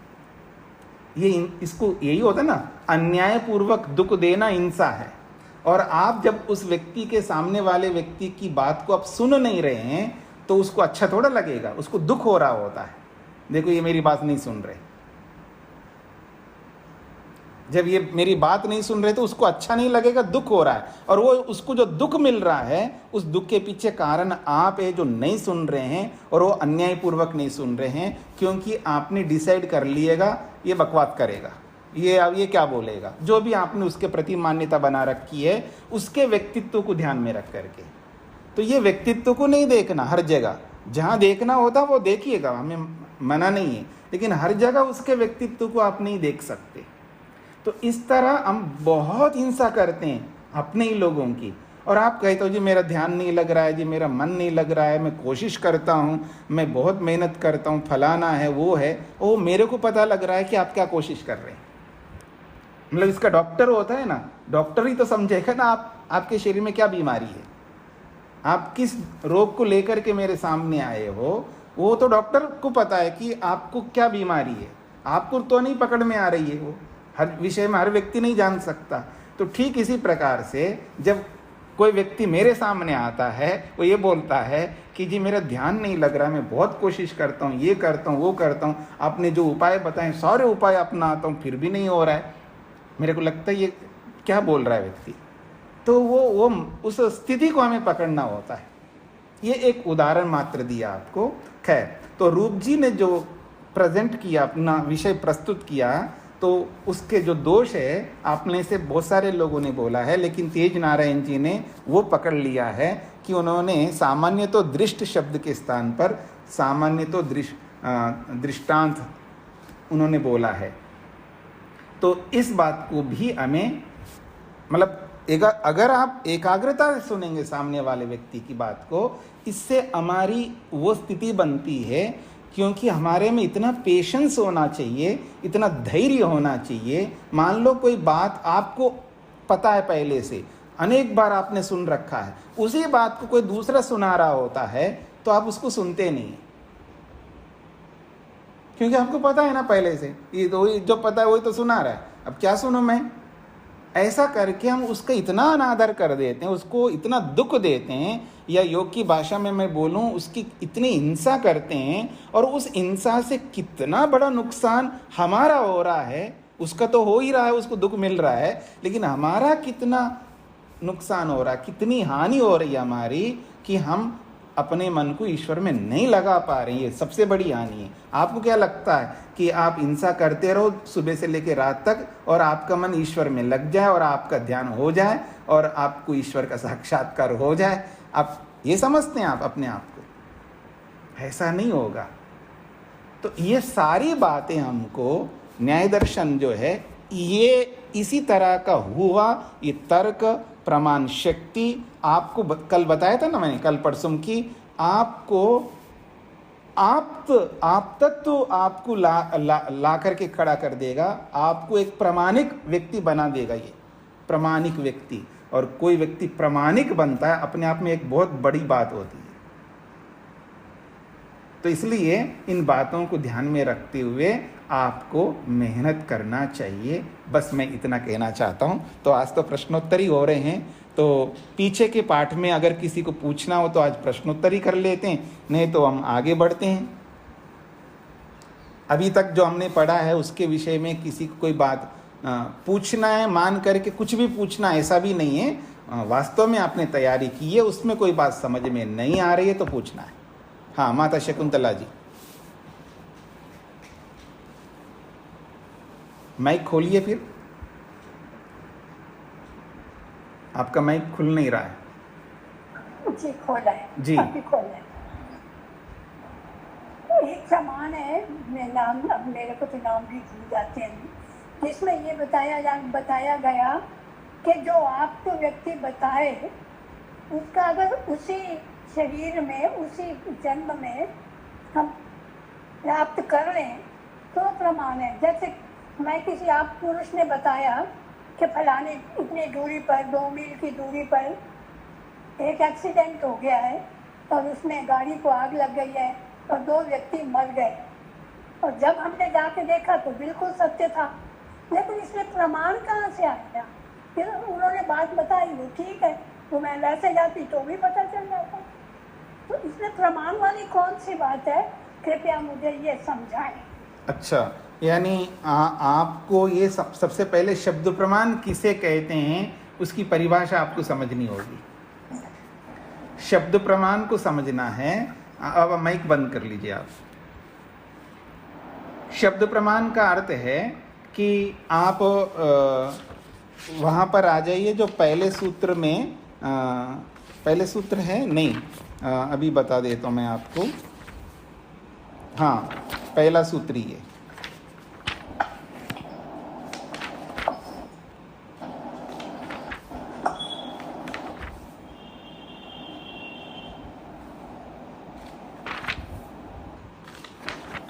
इसको यही होता है ना, अन्यायपूर्वक दुख देना हिंसा है। और आप जब उस व्यक्ति के, सामने वाले व्यक्ति की बात को आप सुन नहीं रहे हैं तो उसको अच्छा थोड़ा लगेगा, उसको दुख हो रहा होता है, देखो ये मेरी बात नहीं सुन रहे। जब ये मेरी बात नहीं सुन रहे तो उसको अच्छा नहीं लगेगा, दुख हो रहा है। और वो उसको जो दुख मिल रहा है, उस दुख के पीछे कारण आप है जो नहीं सुन रहे हैं, और वो अन्यायपूर्वक नहीं सुन रहे हैं, क्योंकि आपने डिसाइड कर लिएगा ये बकवास करेगा, ये क्या बोलेगा, जो भी आपने उसके प्रति मान्यता बना रखी है, उसके व्यक्तित्व को ध्यान में रख करके। तो ये व्यक्तित्व को नहीं देखना, हर जगह जहाँ देखना होता वो देखिएगा, हमें मना नहीं है, लेकिन हर जगह उसके व्यक्तित्व को आप नहीं देख सकते। तो इस तरह हम बहुत हिंसा करते हैं अपने ही लोगों की। और आप कहते हो जी मेरा ध्यान नहीं लग रहा है, जी मेरा मन नहीं लग रहा है, मैं कोशिश करता हूँ, मैं बहुत मेहनत करता हूँ, फलाना है वो है, वो मेरे को पता लग रहा है कि आप क्या कोशिश कर रहे हैं। मतलब इसका डॉक्टर होता है ना, डॉक्टर ही तो समझेगा ना आपके शरीर में क्या बीमारी है, आप किस रोग को लेकर के मेरे सामने आए हो, वो तो डॉक्टर को पता है कि आपको क्या बीमारी है। आपको तो नहीं पकड़ में आ रही है, वो हर विषय में हर व्यक्ति नहीं जान सकता। तो ठीक इसी प्रकार से जब कोई व्यक्ति मेरे सामने आता है, वो ये बोलता है कि जी मेरा ध्यान नहीं लग रहा है, मैं बहुत कोशिश करता हूँ, ये करता हूँ, वो करता हूँ, आपने जो उपाय बताए सारे उपाय अपनाता हूँ, फिर भी नहीं हो रहा है, मेरे को लगता है ये क्या बोल रहा है व्यक्ति। तो वो उस स्थिति को हमें पकड़ना होता है। ये एक उदाहरण मात्र दिया आपको। खैर, तो रूप जी ने जो प्रेजेंट किया, अपना विषय प्रस्तुत किया, तो उसके जो दोष है आपने से बहुत सारे लोगों ने बोला है, लेकिन तेज नारायण जी ने वो पकड़ लिया है कि उन्होंने सामान्य तो दृष्ट शब्द के स्थान पर सामान्य तो दृष्टांत उन्होंने बोला है। तो इस बात को भी हमें, मतलब अगर आप एकाग्रता से सुनेंगे सामने वाले व्यक्ति की बात को, इससे हमारी वो स्थिति बनती है, क्योंकि हमारे में इतना पेशेंस होना चाहिए, इतना धैर्य होना चाहिए। मान लो कोई बात आपको पता है पहले से, अनेक बार आपने सुन रखा है, उसी बात को कोई दूसरा सुना रहा होता है तो आप उसको सुनते नहीं, क्योंकि आपको पता है ना पहले से, ये तो जो पता है वही तो सुना रहा है, अब क्या सुनूं मैं। ऐसा करके हम उसका इतना अनादर कर देते हैं, उसको इतना दुख देते हैं, या योग की भाषा में मैं बोलूं उसकी इतनी हिंसा करते हैं, और उस हिंसा से कितना बड़ा नुकसान हमारा हो रहा है। उसका तो हो ही रहा है, उसको दुख मिल रहा है, लेकिन हमारा कितना नुकसान हो रहा है, कितनी हानि हो रही है हमारी, कि हम अपने मन को ईश्वर में नहीं लगा पा रहे हैं। ये सबसे बड़ी हानि है। आपको क्या लगता है कि आप हिंसा करते रहो सुबह से लेकर रात तक, और आपका मन ईश्वर में लग जाए, और आपका ध्यान हो जाए, और आपको ईश्वर का साक्षात्कार हो जाए? आप ये समझते हैं आप अपने आप को? ऐसा नहीं होगा। तो ये सारी बातें हमको न्याय दर्शन जो है ये इसी तरह का हुआ। ये तर्क, प्रमाण शक्ति, आपको कल बताया था ना मैंने, कल परसों की, आपको आप तत्व आपको ला करके खड़ा कर देगा, आपको एक प्रामाणिक व्यक्ति बना देगा। ये प्रामाणिक व्यक्ति, और कोई व्यक्ति प्रामाणिक बनता है अपने आप में एक बहुत बड़ी बात होती है। तो इसलिए इन बातों को ध्यान में रखते हुए आपको मेहनत करना चाहिए। बस मैं इतना कहना चाहता हूँ। तो आज तो प्रश्नोत्तरी हो रहे हैं, तो पीछे के पाठ में अगर किसी को पूछना हो तो आज प्रश्नोत्तरी कर लेते हैं, नहीं तो हम आगे बढ़ते हैं। अभी तक जो हमने पढ़ा है उसके विषय में किसी को कोई बात पूछना है, मान करके कुछ भी पूछना, ऐसा भी नहीं है। वास्तव में आपने तैयारी की है, उसमें कोई बात समझ में नहीं आ रही है तो पूछना है। हाँ, माता शकुंतला जी, माइक खोलिए। फिर आपका माइक खुल नहीं रहा है। जी खोला है जी, अभी खोला है। एक सामान है, मैं नाम, अब मेरे को तो नाम भी भूल जाते हैं, कि इसमें ये बताया गया कि जो आपको व्यक्ति बताए उसका अगर उसी शरीर में उसी जन्म में हम प्राप्त कर लें तो प्रमाण है। जैसे मैं किसी आप पुरुष ने बताया कि फलाने इतनी दूरी पर 2 मील की दूरी पर एक एक्सीडेंट हो गया है और उसमें गाड़ी को आग लग गई है और 2 व्यक्ति मर गए, और जब हमने जाके देखा तो बिल्कुल सत्य था, लेकिन इसमें प्रमाण कहाँ से आया? फिर उन्होंने बात बताई, वो ठीक है, तो मैं वैसे जाती तो भी पता चल जाता। तो इसमें प्रमाण वाली कौन सी बात है, कृपया मुझे ये समझाएं। अच्छा, यानी आपको ये सबसे पहले शब्द प्रमाण किसे कहते हैं उसकी परिभाषा आपको समझनी होगी। शब्द प्रमाण को समझना है। अब माइक बंद कर लीजिए आप। शब्द प्रमाण का अर्थ है कि आप वहाँ पर आ जाइए जो पहले सूत्र में पहले सूत्र है नहीं, अभी बता देता हूँ मैं आपको। हाँ, पहला सूत्र ही है।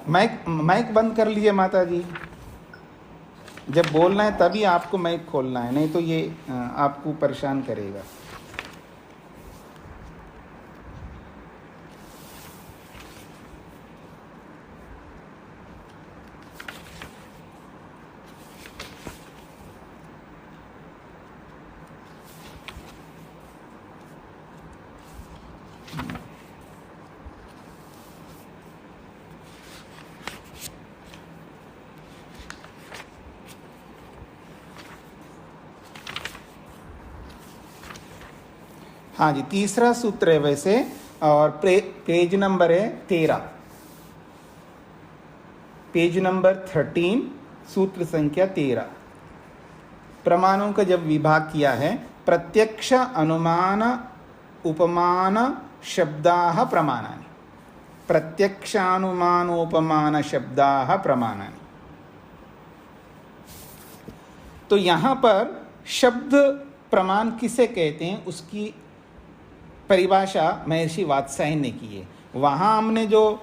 माइक बंद कर लीजिए माता जी। जब बोलना है तभी आपको माइक खोलना है, नहीं तो ये आपको परेशान करेगा। हाँ जी, तीसरा सूत्र है वैसे, और पेज नंबर है 13, पेज नंबर 13, सूत्र संख्या 13। प्रमाणों का जब विभाग किया है, प्रत्यक्ष अनुमान उपमान शब्दाः प्रमाणानि, प्रत्यक्षानुमानोपमान शब्दाः प्रमाणानि। तो यहाँ पर शब्द प्रमाण किसे कहते हैं उसकी परिभाषा महर्षि वात्स्यायन ने की है। वहाँ हमने जो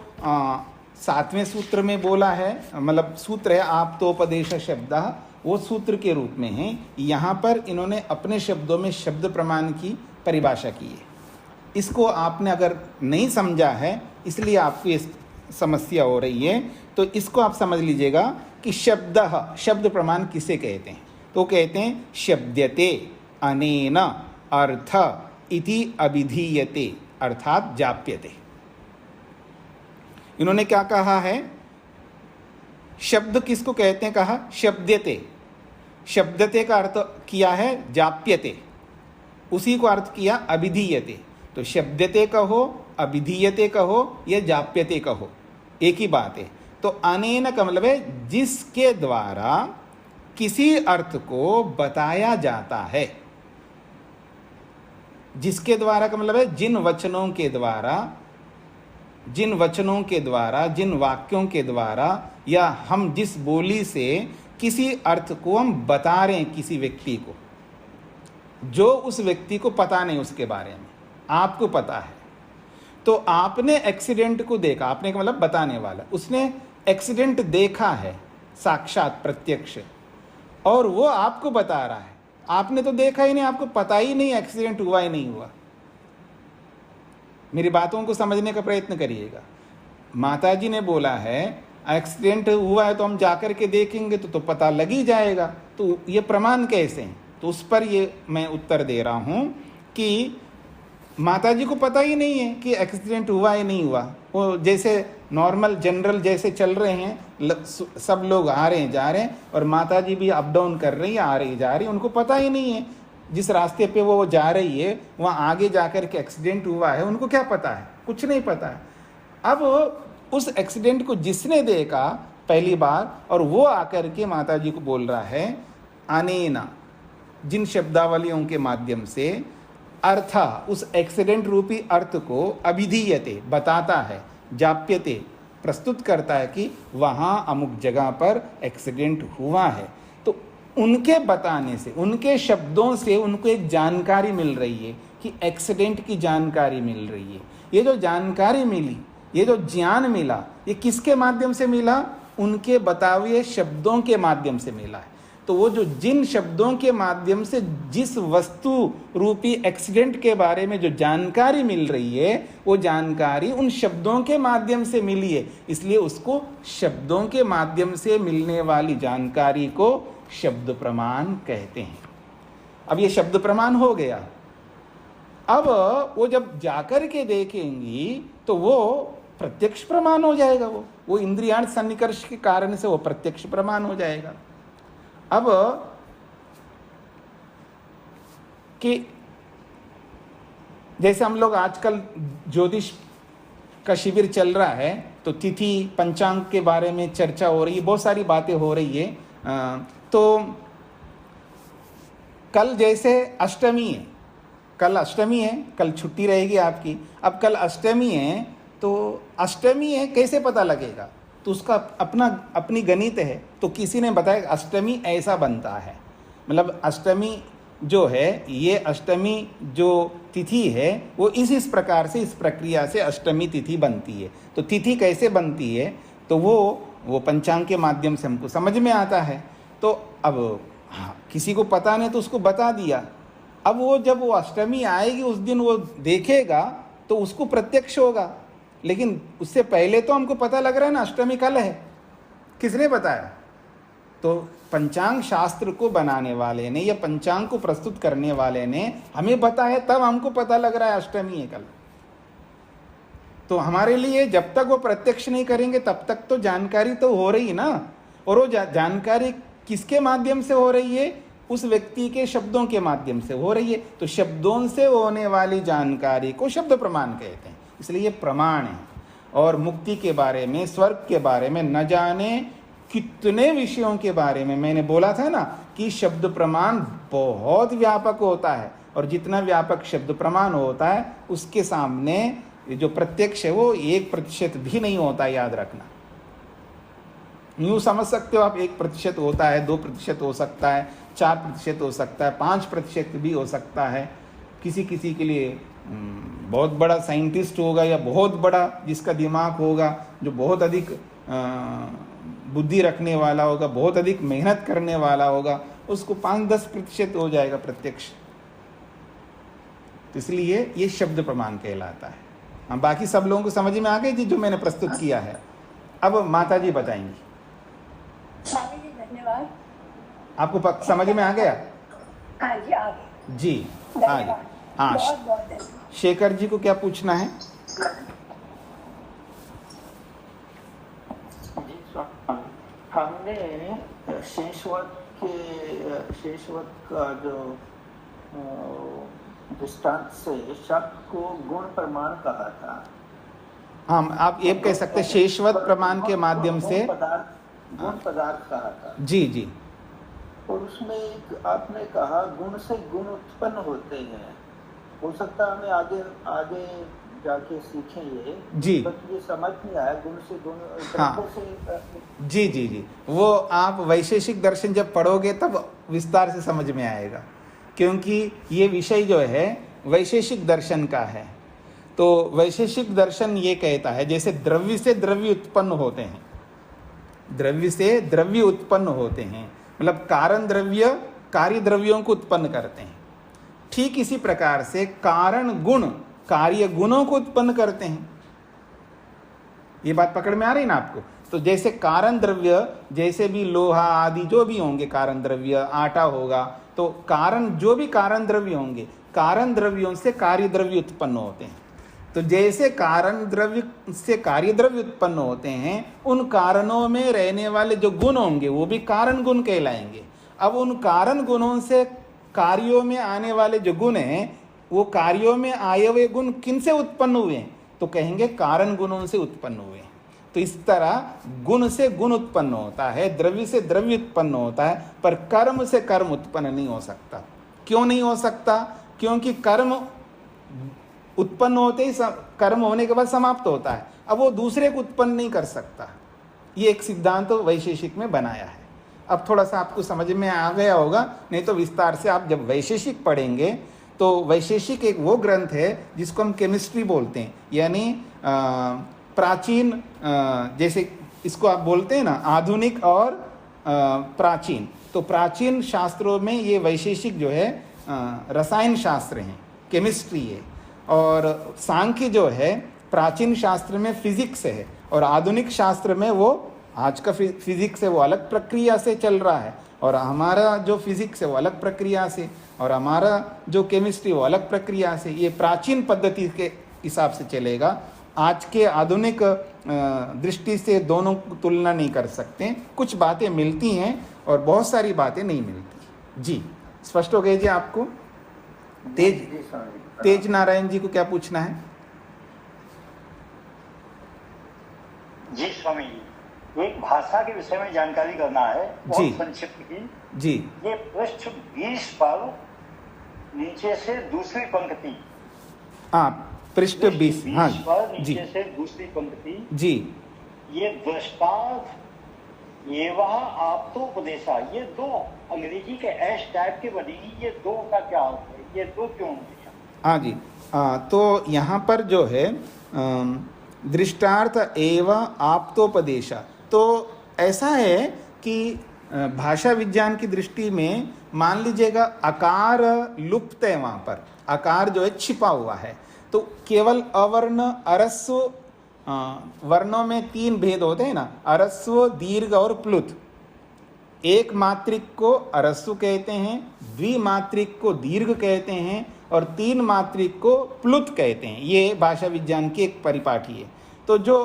7वें सूत्र में बोला है, मतलब सूत्र है आप्तोपदेश शब्दः, वो सूत्र के रूप में है। यहाँ पर इन्होंने अपने शब्दों में शब्द प्रमाण की परिभाषा की है। इसको आपने अगर नहीं समझा है, इसलिए आपको ये समस्या हो रही है। तो इसको आप समझ लीजिएगा कि शब्द प्रमाण किसे कहते हैं। तो कहते हैं शब्द्यते अनेन अर्थ इति अभिधीयते, अर्थात जाप्यते। इन्होंने क्या कहा है? शब्द किसको कहते हैं? कहा शब्द्यते। शब्दते का अर्थ किया है जाप्यते, उसी को अर्थ किया अभिधीयते। तो शब्दते कहो, अभिधीयते कहो या जाप्यते कहो, एक ही बात है। तो अनेन का मतलब है जिसके द्वारा किसी अर्थ को बताया जाता है। जिसके द्वारा का मतलब है जिन वचनों के द्वारा, जिन वाक्यों के द्वारा, या हम जिस बोली से किसी अर्थ को हम बता रहे हैं किसी व्यक्ति को, जो उस व्यक्ति को पता नहीं उसके बारे में, आपको पता है। तो आपने एक्सीडेंट को देखा, आपने का मतलब बताने वाला, उसने एक्सीडेंट देखा है साक्षात प्रत्यक्ष, और वो आपको बता रहा है। आपने तो देखा ही नहीं, आपको पता ही नहीं एक्सीडेंट हुआ ही नहीं हुआ। मेरी बातों को समझने का प्रयत्न करिएगा। माताजी ने बोला है एक्सीडेंट हुआ है तो हम जाकर के देखेंगे तो पता लग ही जाएगा। तो ये प्रमाण कैसे हैं? तो उस पर ये मैं उत्तर दे रहा हूँ कि माताजी को पता ही नहीं है कि एक्सीडेंट हुआ या नहीं हुआ। वो जैसे नॉर्मल जनरल जैसे चल रहे हैं, सब लोग आ रहे हैं जा रहे हैं, और माताजी भी अप डाउन कर रही है, आ रही जा रही है। उनको पता ही नहीं है जिस रास्ते पे वो जा रही है वहाँ आगे जाकर के एक्सीडेंट हुआ है। उनको क्या पता है? कुछ नहीं पता है। अब उस एक्सीडेंट को जिसने देखा पहली बार, और वो आकर के माताजी को बोल रहा है अनेना, जिन शब्दावलियों के माध्यम से अर्थ, उस एक्सीडेंट रूपी अर्थ को अभिधीयते, बताता है, जाप्यते, प्रस्तुत करता है कि वहाँ अमुक जगह पर एक्सीडेंट हुआ है। तो उनके बताने से, उनके शब्दों से उनको एक जानकारी मिल रही है कि एक्सीडेंट की जानकारी मिल रही है। ये जो जानकारी मिली, ये जो ज्ञान मिला, ये किसके माध्यम से मिला? उनके बताए हुए शब्दों के माध्यम से मिला है। तो वो जो जिन शब्दों के माध्यम से जिस वस्तु रूपी एक्सीडेंट के बारे में जो जानकारी मिल रही है, वो जानकारी उन शब्दों के माध्यम से मिली है, इसलिए उसको शब्दों के माध्यम से मिलने वाली जानकारी को शब्द प्रमाण कहते हैं। अब ये शब्द प्रमाण हो गया। अब वो जब जाकर के देखेंगी तो वो प्रत्यक्ष प्रमाण हो जाएगा। वो इंद्रियार्थ सन्निकर्ष के कारण से वो प्रत्यक्ष प्रमाण हो जाएगा। अब कि जैसे हम लोग आजकल ज्योतिष का शिविर चल रहा है, तो तिथि पंचांग के बारे में चर्चा हो रही है, बहुत सारी बातें हो रही है। तो कल जैसे अष्टमी है, कल अष्टमी है, कल छुट्टी रहेगी आपकी। अब कल अष्टमी है, तो अष्टमी है कैसे पता लगेगा? तो उसका अपनी गणित है। तो किसी ने बताया अष्टमी ऐसा बनता है, मतलब अष्टमी जो है, ये अष्टमी जो तिथि है वो इस प्रकार से, इस प्रक्रिया से अष्टमी तिथि बनती है। तो तिथि कैसे बनती है? तो वो पंचांग के माध्यम से हमको समझ में आता है। तो अब किसी को पता नहीं तो उसको बता दिया। अब वो जब वो अष्टमी आएगी उस दिन वो देखेगा तो उसको प्रत्यक्ष होगा, लेकिन उससे पहले तो हमको पता लग रहा है ना अष्टमी कल है। किसने बताया? तो पंचांग शास्त्र को बनाने वाले ने या पंचांग को प्रस्तुत करने वाले ने हमें बताया, तब हमको पता लग रहा है अष्टमी है कल। तो हमारे लिए जब तक वो प्रत्यक्ष नहीं करेंगे तब तक तो जानकारी तो हो रही ना। और वो जानकारी किसके माध्यम से हो रही है? उस व्यक्ति के शब्दों के माध्यम से हो रही है। तो शब्दों से होने वाली जानकारी को शब्द प्रमाण कहते हैं, इसलिए ये प्रमाण है। और मुक्ति के बारे में, स्वर्ग के बारे में न जाने कितने विषयों के बारे में मैंने बोला था ना कि शब्द प्रमाण बहुत व्यापक होता है, और जितना व्यापक शब्द प्रमाण होता है उसके सामने जो प्रत्यक्ष है वो 1% भी नहीं होता। याद रखना, यूँ समझ सकते हो आप, 1% होता है, 2% हो सकता है, 4% हो सकता है, 5% भी हो सकता है। किसी किसी के लिए बहुत बड़ा साइंटिस्ट होगा या बहुत बड़ा जिसका दिमाग होगा, जो बहुत अधिक बुद्धि रखने वाला होगा, बहुत अधिक मेहनत करने वाला होगा, उसको 5-10% हो जाएगा प्रत्यक्ष। तो इसलिए ये शब्द प्रमाण कहलाता है। हाँ, बाकी सब लोगों को समझ में आ गई जी जो मैंने प्रस्तुत किया है। अब माता जी बताएंगी। स्वामी जी धन्यवाद। आपको समझ में आ गया? हाँ जी, आ गया जी, आगे। हाँ, बहुत बहुत धन्यवाद। शेखर जी को क्या पूछना है? हमने शेषवत का जो दृष्टांत से शब्द को गुण प्रमाण कहा था। हाँ, आप ये कह सकते हैं शेषवत प्रमाण के माध्यम से गुण पदार्थ कहा था। जी जी। और उसमें एक आपने कहा गुण से गुण उत्पन्न होते हैं। हो सकता है हमें आगे जाके सीखें ये जी, तो ये समझ नहीं आया गुण से गुण। हाँ जी जी जी, वो आप वैशेषिक दर्शन जब पढ़ोगे तब विस्तार से समझ में आएगा, क्योंकि ये विषय जो है वैशेषिक दर्शन का है। तो वैशेषिक दर्शन ये कहता है जैसे द्रव्य से द्रव्य उत्पन्न होते हैं, द्रव्य से द्रव्य उत्पन्न होते हैं, मतलब कारण द्रव्य कार्य द्रव्यों को उत्पन्न करते हैं। ठीक इसी प्रकार से कारण गुण कार्य गुणों को उत्पन्न करते हैं। ये बात पकड़ में आ रही ना आपको? तो जैसे कारण द्रव्य, जैसे भी लोहा आदि जो भी होंगे कारण द्रव्य, आटा होगा, तो कारण जो भी कारण द्रव्य होंगे, कारण द्रव्यों से कार्य द्रव्य उत्पन्न होते हैं। तो जैसे कारण द्रव्य से कार्य द्रव्य उत्पन्न होते हैं, उन कारणों में रहने वाले जो गुण होंगे वो भी कारण गुण कहलाएंगे। अब उन कारण गुणों से कार्यों में आने वाले जो गुण हैं, वो कार्यों में आए हुए गुण किन से उत्पन्न हुए? तो कहेंगे कारण गुणों से उत्पन्न हुए। तो इस तरह गुण से गुण उत्पन्न होता है, द्रव्य से द्रव्य उत्पन्न होता है, पर कर्म से कर्म उत्पन्न नहीं हो सकता। क्यों नहीं हो सकता? क्योंकि कर्म उत्पन्न होते ही कर्म होने के बाद समाप्त होता है, अब वो दूसरे को उत्पन्न नहीं कर सकता। ये एक सिद्धांत वैशेषिक में बनाया है। अब थोड़ा सा आपको समझ में आ गया होगा, नहीं तो विस्तार से आप जब वैशेषिक पढ़ेंगे तो वैशेषिक एक वो ग्रंथ है जिसको हम केमिस्ट्री बोलते हैं, यानी प्राचीन, जैसे इसको आप बोलते हैं ना आधुनिक और प्राचीन, तो प्राचीन शास्त्रों में ये वैशेषिक जो है रसायन शास्त्र हैं, केमिस्ट्री है, और सांख्य जो है प्राचीन शास्त्र में फिजिक्स है, और आधुनिक शास्त्र में वो आज का फिजिक्स है वो अलग प्रक्रिया से चल रहा है, और हमारा जो फिजिक्स है वो अलग प्रक्रिया से, और हमारा जो केमिस्ट्री वो अलग प्रक्रिया से। ये प्राचीन पद्धति के हिसाब से चलेगा। आज के आधुनिक दृष्टि से दोनों को तुलना नहीं कर सकते, कुछ बातें मिलती हैं और बहुत सारी बातें नहीं मिलती। जी स्पष्ट हो गए जी आपको? तेज नारायण जी को क्या पूछना है? जी स्वामी जी, एक भाषा के विषय में जानकारी करना है, बहुत संक्षिप्त की। जी ये पृष्ठ 20 पर नीचे से दूसरी पंक्ति, हाँ पृष्ठ 20 हाँ पर जी नीचे से दूसरी पंक्ति, जी ये दृष्टांत ये वह आप तो उपदेशा, ये दो अंग्रेजी के एस टाइप के बनेगी, ये दो का क्या अर्थ है, ये दो क्यों? हाँ जी, तो यहाँ पर जो है दृष्टार्थ एवं आप्तोपदेशा, तो ऐसा है कि भाषा विज्ञान की दृष्टि में मान लीजिएगा अकार लुप्त है, वहाँ पर आकार जो है छिपा हुआ है, तो केवल अवर्ण अरस्व, वर्णों में 3 भेद होते हैं ना, अरस्व दीर्घ और प्लुत। एक मात्रिक को अरस्व कहते हैं, द्विमात्रिक को दीर्घ कहते हैं, और 3 मात्रिक को प्लुत कहते हैं। ये भाषा विज्ञान की एक परिपाठी है। तो जो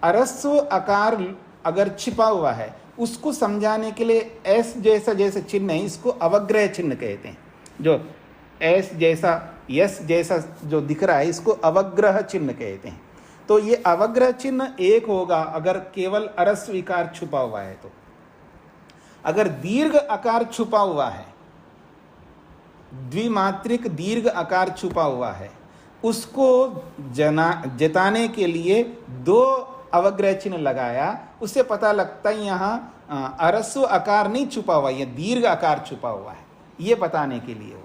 अरस्व आकार अगर छिपा हुआ है उसको समझाने के लिए एस जैसा चिन्ह है, इसको अवग्रह चिन्ह कहते हैं। जो एस जैसा यस जैसा जो दिख रहा है इसको अवग्रह चिन्ह कहते हैं। तो ये अवग्रह चिन्ह एक होगा अगर केवल अरस्व इकार छुपा हुआ है। तो अगर दीर्घ आकार छुपा हुआ है, द्विमात्रिक दीर्घ आकार छुपा हुआ है, उसको जताने के लिए 2 अवग्रह चिन्ह लगाया, उससे पता लगता है यहाँ अरस्व आकार नहीं छुपा हुआ, यह दीर्घ आकार छुपा हुआ है, ये बताने के लिए।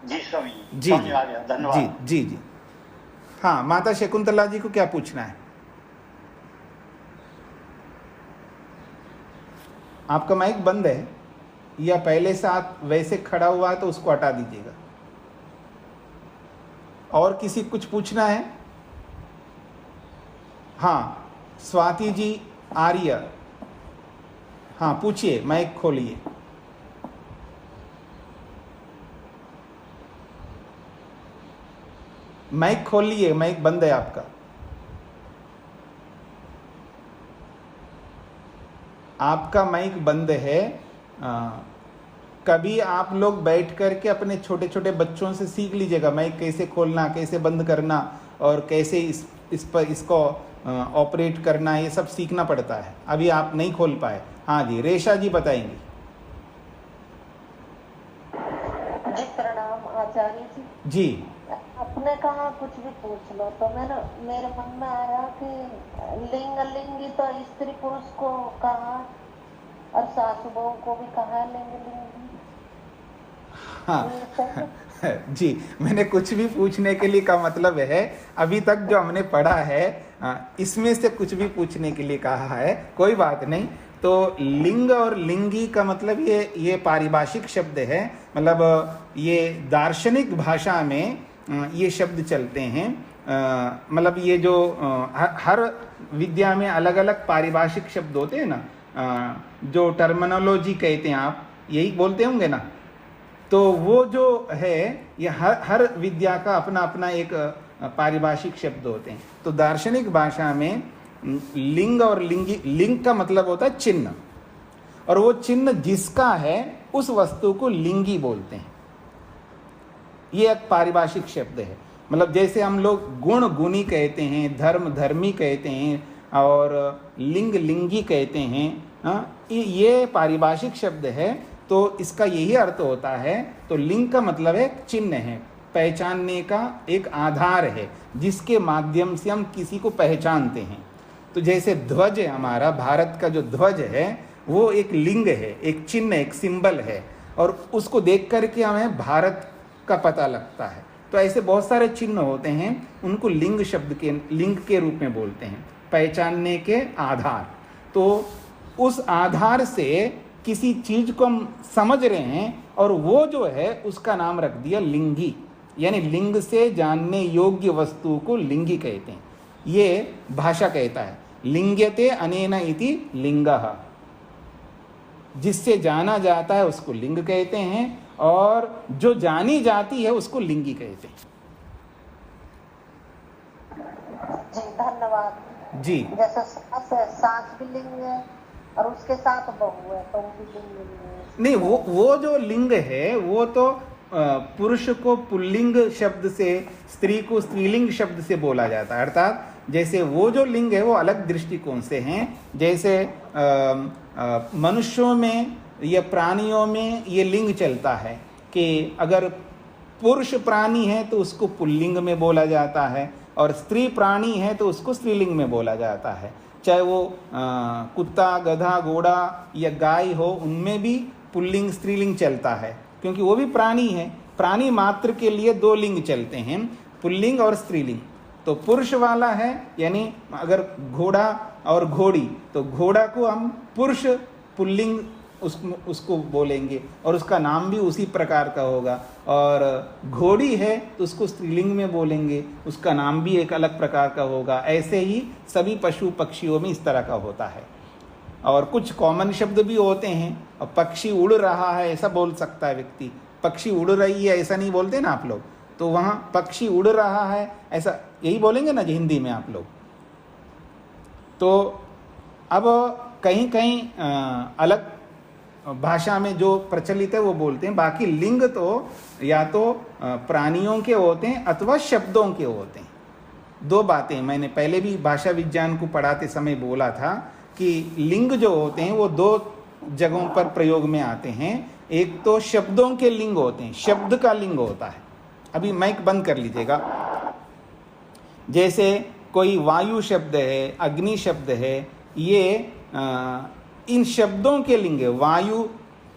जी स्वामी जी समझ आ गया, धन्यवाद। जी जी जी हाँ, माता शकुंतला जी को क्या पूछना है? आपका माइक बंद है या पहले से आप वैसे खड़ा हुआ है तो उसको हटा दीजिएगा। और किसी कुछ पूछना है? हाँ स्वाति जी, आर्य, हाँ पूछिए, माइक खोलिए। माइक खोलिए, माइक बंद है आपका। आपका माइक बंद है। कभी आप लोग बैठ करके अपने छोटे छोटे बच्चों से सीख लीजिएगा माइक कैसे खोलना, कैसे बंद करना, और कैसे इस पर इसको ऑपरेट करना, ये सब सीखना पड़ता है। अभी आप नहीं खोल पाए। हाँ जी, रेशा जी बताएंगे। जी प्रणाम आचार्य जी। जी आपने कहा कुछ भी पूछ लो, तो मेरे मन में आया कि लिंग लिंगी तो स्त्री पुरुष को कहा और सासु बहू को भी कहा है लिंग लिंगी। हाँ जी, मैंने कुछ भी पूछने के लिए का मतलब है अभी तक जो हमने पढ़ा है इसमें से कुछ भी पूछने के लिए कहा है, कोई बात नहीं। तो लिंग और लिंगी का मतलब ये पारिभाषिक शब्द है, मतलब ये दार्शनिक भाषा में ये शब्द चलते हैं। मतलब ये जो हर विद्या में अलग अलग पारिभाषिक शब्द होते हैं ना, जो टर्मिनोलॉजी कहते हैं, आप यही बोलते होंगे ना। तो वो जो है ये हर विद्या का अपना अपना एक पारिभाषिक शब्द होते हैं। तो दार्शनिक भाषा में लिंग और लिंगी, लिंग का मतलब होता है चिन्ह, और वो चिन्ह जिसका है उस वस्तु को लिंगी बोलते हैं। ये एक पारिभाषिक शब्द है। मतलब जैसे हम लोग गुण गुणी कहते हैं, धर्म धर्मी कहते हैं, और लिंग लिंगी कहते हैं, ये पारिभाषिक शब्द है। तो इसका यही अर्थ होता है। तो लिंग का मतलब है चिन्ह है, पहचानने का एक आधार है जिसके माध्यम से हम किसी को पहचानते हैं। तो जैसे ध्वज है हमारा, भारत का जो ध्वज है वो एक लिंग है, एक चिन्ह, एक सिंबल है, और उसको देख करके हमें भारत का पता लगता है। तो ऐसे बहुत सारे चिन्ह होते हैं, उनको लिंग के रूप में बोलते हैं, पहचानने के आधार। तो उस आधार से किसी चीज को हम समझ रहे हैं और वो जो है उसका नाम रख दिया लिंगी, यानी लिंग से जानने योग्य वस्तु को लिंगी कहते हैं। ये भाषा कहता है लिंग्यते अनेन इति लिंगः, जिससे जाना जाता है उसको लिंग कहते हैं, और जो जानी जाती है उसको लिंगी कहते हैं। जी धन्यवाद। जी, जैसे सास है, सास भी लिंग है और उसके साथ बहू है तो वो भी लिंग है। नहीं, वो जो लिंग है वो तो पुरुष को पुल्लिंग शब्द से, स्त्री को स्त्रीलिंग शब्द से बोला जाता है। अर्थात जैसे वो जो लिंग है वो अलग दृष्टिकोण से हैं। जैसे मनुष्यों में या प्राणियों में ये लिंग चलता है कि अगर पुरुष प्राणी है तो उसको पुल्लिंग में बोला जाता है, और स्त्री प्राणी है तो उसको स्त्रीलिंग में बोला जाता है। चाहे वो कुत्ता, गधा, घोड़ा या गाय हो, उनमें भी पुल्लिंग स्त्रीलिंग चलता है, क्योंकि वो भी प्राणी है। प्राणी मात्र के लिए दो लिंग चलते हैं, पुल्लिंग और स्त्रीलिंग। तो पुरुष वाला है, यानी अगर घोड़ा और घोड़ी, तो घोड़ा को हम पुरुष पुल्लिंग उसको बोलेंगे और उसका नाम भी उसी प्रकार का होगा। और घोड़ी है तो उसको स्त्रीलिंग में बोलेंगे, उसका नाम भी एक अलग प्रकार का होगा। ऐसे ही सभी पशु पक्षियों में इस तरह का होता है। और कुछ कॉमन शब्द भी होते हैं। और पक्षी उड़ रहा है ऐसा बोल सकता है व्यक्ति, पक्षी उड़ रही है ऐसा नहीं बोलते ना आप लोग, तो वहाँ पक्षी उड़ रहा है ऐसा यही बोलेंगे ना हिंदी में आप लोग। तो अब कहीं कहीं अलग भाषा में जो प्रचलित है वो बोलते हैं। बाकी लिंग तो या तो प्राणियों के होते हैं अथवा शब्दों के होते हैं। दो बातें मैंने पहले भी भाषा विज्ञान को पढ़ाते समय बोला था कि लिंग जो होते हैं वो दो जगहों पर प्रयोग में आते हैं। एक तो शब्दों के लिंग होते हैं, शब्द का लिंग होता है। अभी माइक बंद कर लीजिएगा। जैसे कोई वायु शब्द है, अग्नि शब्द है, ये इन शब्दों के लिंग है। वायु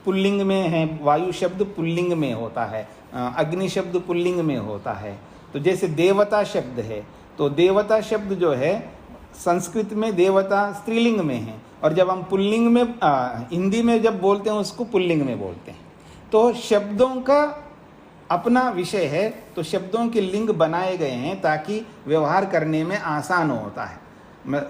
पुल्लिंग में है, वायु शब्द पुल्लिंग में होता है, अग्नि शब्द पुल्लिंग में होता है। तो जैसे देवता शब्द है, तो देवता शब्द जो है संस्कृत में देवता स्त्रीलिंग में है, और जब हम पुल्लिंग में हिंदी में जब बोलते हैं उसको पुल्लिंग में बोलते हैं। तो शब्दों का अपना विषय है, तो शब्दों के लिंग बनाए गए हैं ताकि व्यवहार करने में आसान होता है।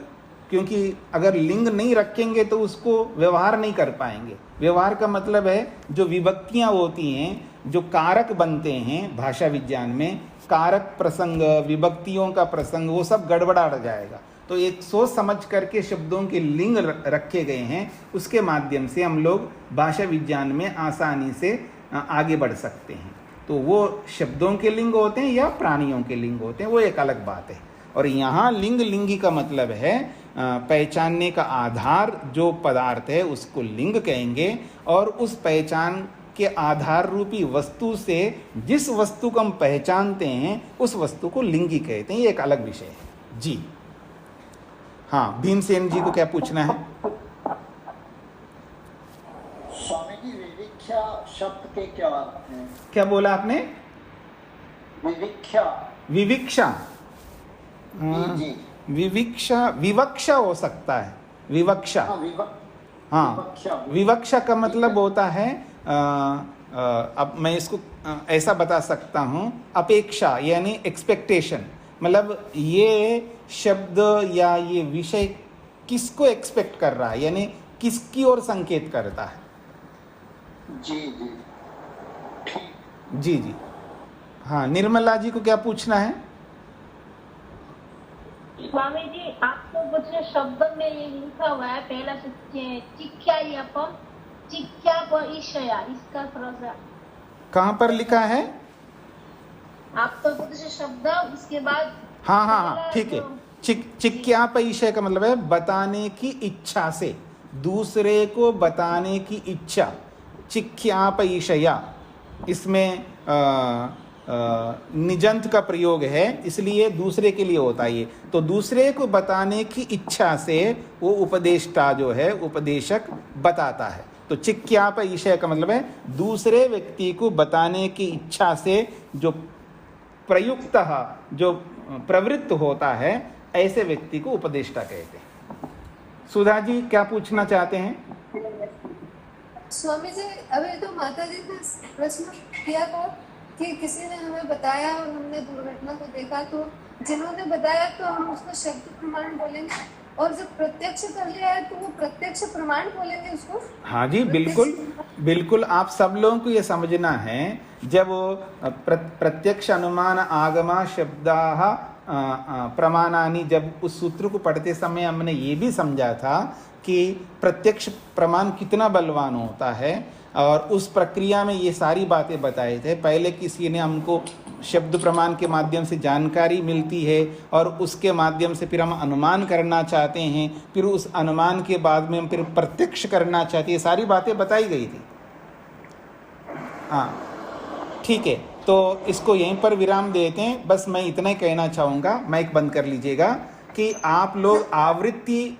क्योंकि अगर लिंग नहीं रखेंगे तो उसको व्यवहार नहीं कर पाएंगे। व्यवहार का मतलब है जो विभक्तियां होती हैं, जो कारक बनते हैं भाषा विज्ञान में, कारक प्रसंग, विभक्तियों का प्रसंग, वो सब गड़बड़ा जाएगा। तो एक सोच समझ करके शब्दों के लिंग रखे गए हैं, उसके माध्यम से हम लोग भाषा विज्ञान में आसानी से आगे बढ़ सकते हैं। तो वो शब्दों के लिंग होते हैं या प्राणियों के लिंग होते हैं, वो एक अलग बात है। और यहाँ लिंग लिंगी का मतलब है पहचानने का आधार जो पदार्थ है उसको लिंग कहेंगे, और उस पहचान के आधार रूपी वस्तु से जिस वस्तु को हम पहचानते हैं उस वस्तु को लिंगी कहते हैं। ये एक अलग विषय है जी। हाँ, भीमसेन जी को क्या पूछना है? स्वामी जी, विविक्षा शब्द के क्या अर्थ हैं? क्या बोला आपने? विविक्षा। विविक्षा, जी। विविक्षा, विवक्षा हो सकता है। विवक्षा, हाँ, विवक्षा का मतलब होता है अब मैं इसको ऐसा बता सकता हूँ, अपेक्षा यानी एक्सपेक्टेशन। मतलब ये शब्द या ये विषय किसको एक्सपेक्ट कर रहा है, यानी किसकी ओर संकेत करता है। जी जी जी जी। हाँ, निर्मला जी को क्या पूछना है? स्वामी जी, आपको कुछ शब्द में ये लिखा हुआ है, पहला चिक्यायपम, चिक्यापईशया, इसका थोड़ा सा कहाँ पर लिखा है? आप तो कुछ शब्द उसके बाद हाँ हाँ हाँ, ठीक है। चिक्यापईशय का मतलब है बताने की इच्छा से, दूसरे को बताने की इच्छा, चिक्यापईशया। इसमें निजंत का प्रयोग है, इसलिए दूसरे के लिए होता है ये। तो दूसरे को बताने की इच्छा से वो उपदेष्टा जो है, उपदेशक बताता है। तो चिक्याप ईशय का मतलब है दूसरे व्यक्ति को बताने की इच्छा से जो प्रयुक्त, जो प्रवृत्त होता है, ऐसे व्यक्ति को उपदेष्टा कहते हैं। सुधा जी क्या पूछना चाहते हैं? स्वामी जी, अभी तो माता जी ने प्रश्न किया था कि किसी ने हमें बताया और हमने दुर्घटना को देखा, तो जिन्होंने बताया तो हम उसको शब्द प्रमाण बोलेंगे, और जब प्रत्यक्ष कर लिया है तो वो प्रत्यक्ष प्रमाण बोलेंगे उसको। हाँ जी, बिल्कुल बिल्कुल। आप सब लोगों को ये समझना है, जब प्रत्यक्ष अनुमान आगमा शब्दाः प्रमाणानि, जब उस सूत्र को पढ़ते समय हमने ये भी समझा था कि प्रत्यक्ष प्रमाण कितना बलवान होता है, और उस प्रक्रिया में ये सारी बातें बताए थे। पहले किसी ने हमको शब्द प्रमाण के माध्यम से जानकारी मिलती है, और उसके माध्यम से फिर हम अनुमान करना चाहते हैं, फिर उस अनुमान के बाद में हम फिर प्रत्यक्ष करना चाहते हैं, सारी बातें बताई गई थी। हाँ ठीक है, तो इसको यहीं पर विराम देते हैं। बस मैं इतना ही कहना चाहूँगा, माइक बंद कर लीजिएगा, कि आप लोग आवृत्ति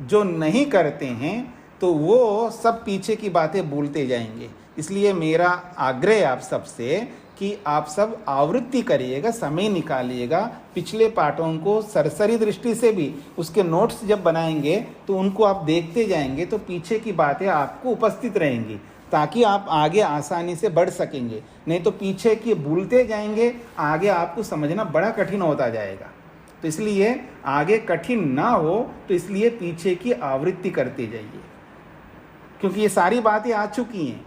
जो नहीं करते हैं तो वो सब पीछे की बातें भूलते जाएंगे। इसलिए मेरा आग्रह है आप सबसे कि आप सब आवृत्ति करिएगा, समय निकालिएगा, पिछले पाठों को सरसरी दृष्टि से भी, उसके नोट्स जब बनाएंगे तो उनको आप देखते जाएंगे, तो पीछे की बातें आपको उपस्थित रहेंगी, ताकि आप आगे आसानी से बढ़ सकेंगे। नहीं तो पीछे की भूलते जाएंगे, आगे आपको समझना बड़ा कठिन होता जाएगा। तो इसलिए आगे कठिन ना हो, तो इसलिए पीछे की आवृत्ति करते जाइए, क्योंकि ये सारी बातें आ चुकी हैं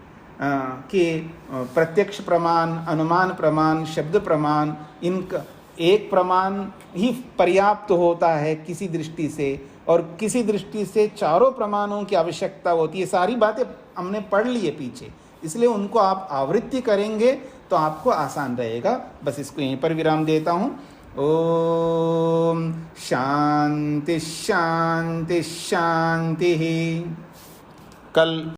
कि प्रत्यक्ष प्रमाण, अनुमान प्रमाण, शब्द प्रमाण, इनका एक प्रमाण ही पर्याप्त होता है किसी दृष्टि से, और किसी दृष्टि से चारों प्रमाणों की आवश्यकता होती है। सारी बातें हमने पढ़ ली है पीछे, इसलिए उनको आप आवृत्ति करेंगे तो आपको आसान रहेगा। बस इसको यहीं पर विराम देता हूँ। ओम शांति शांति शांति। कल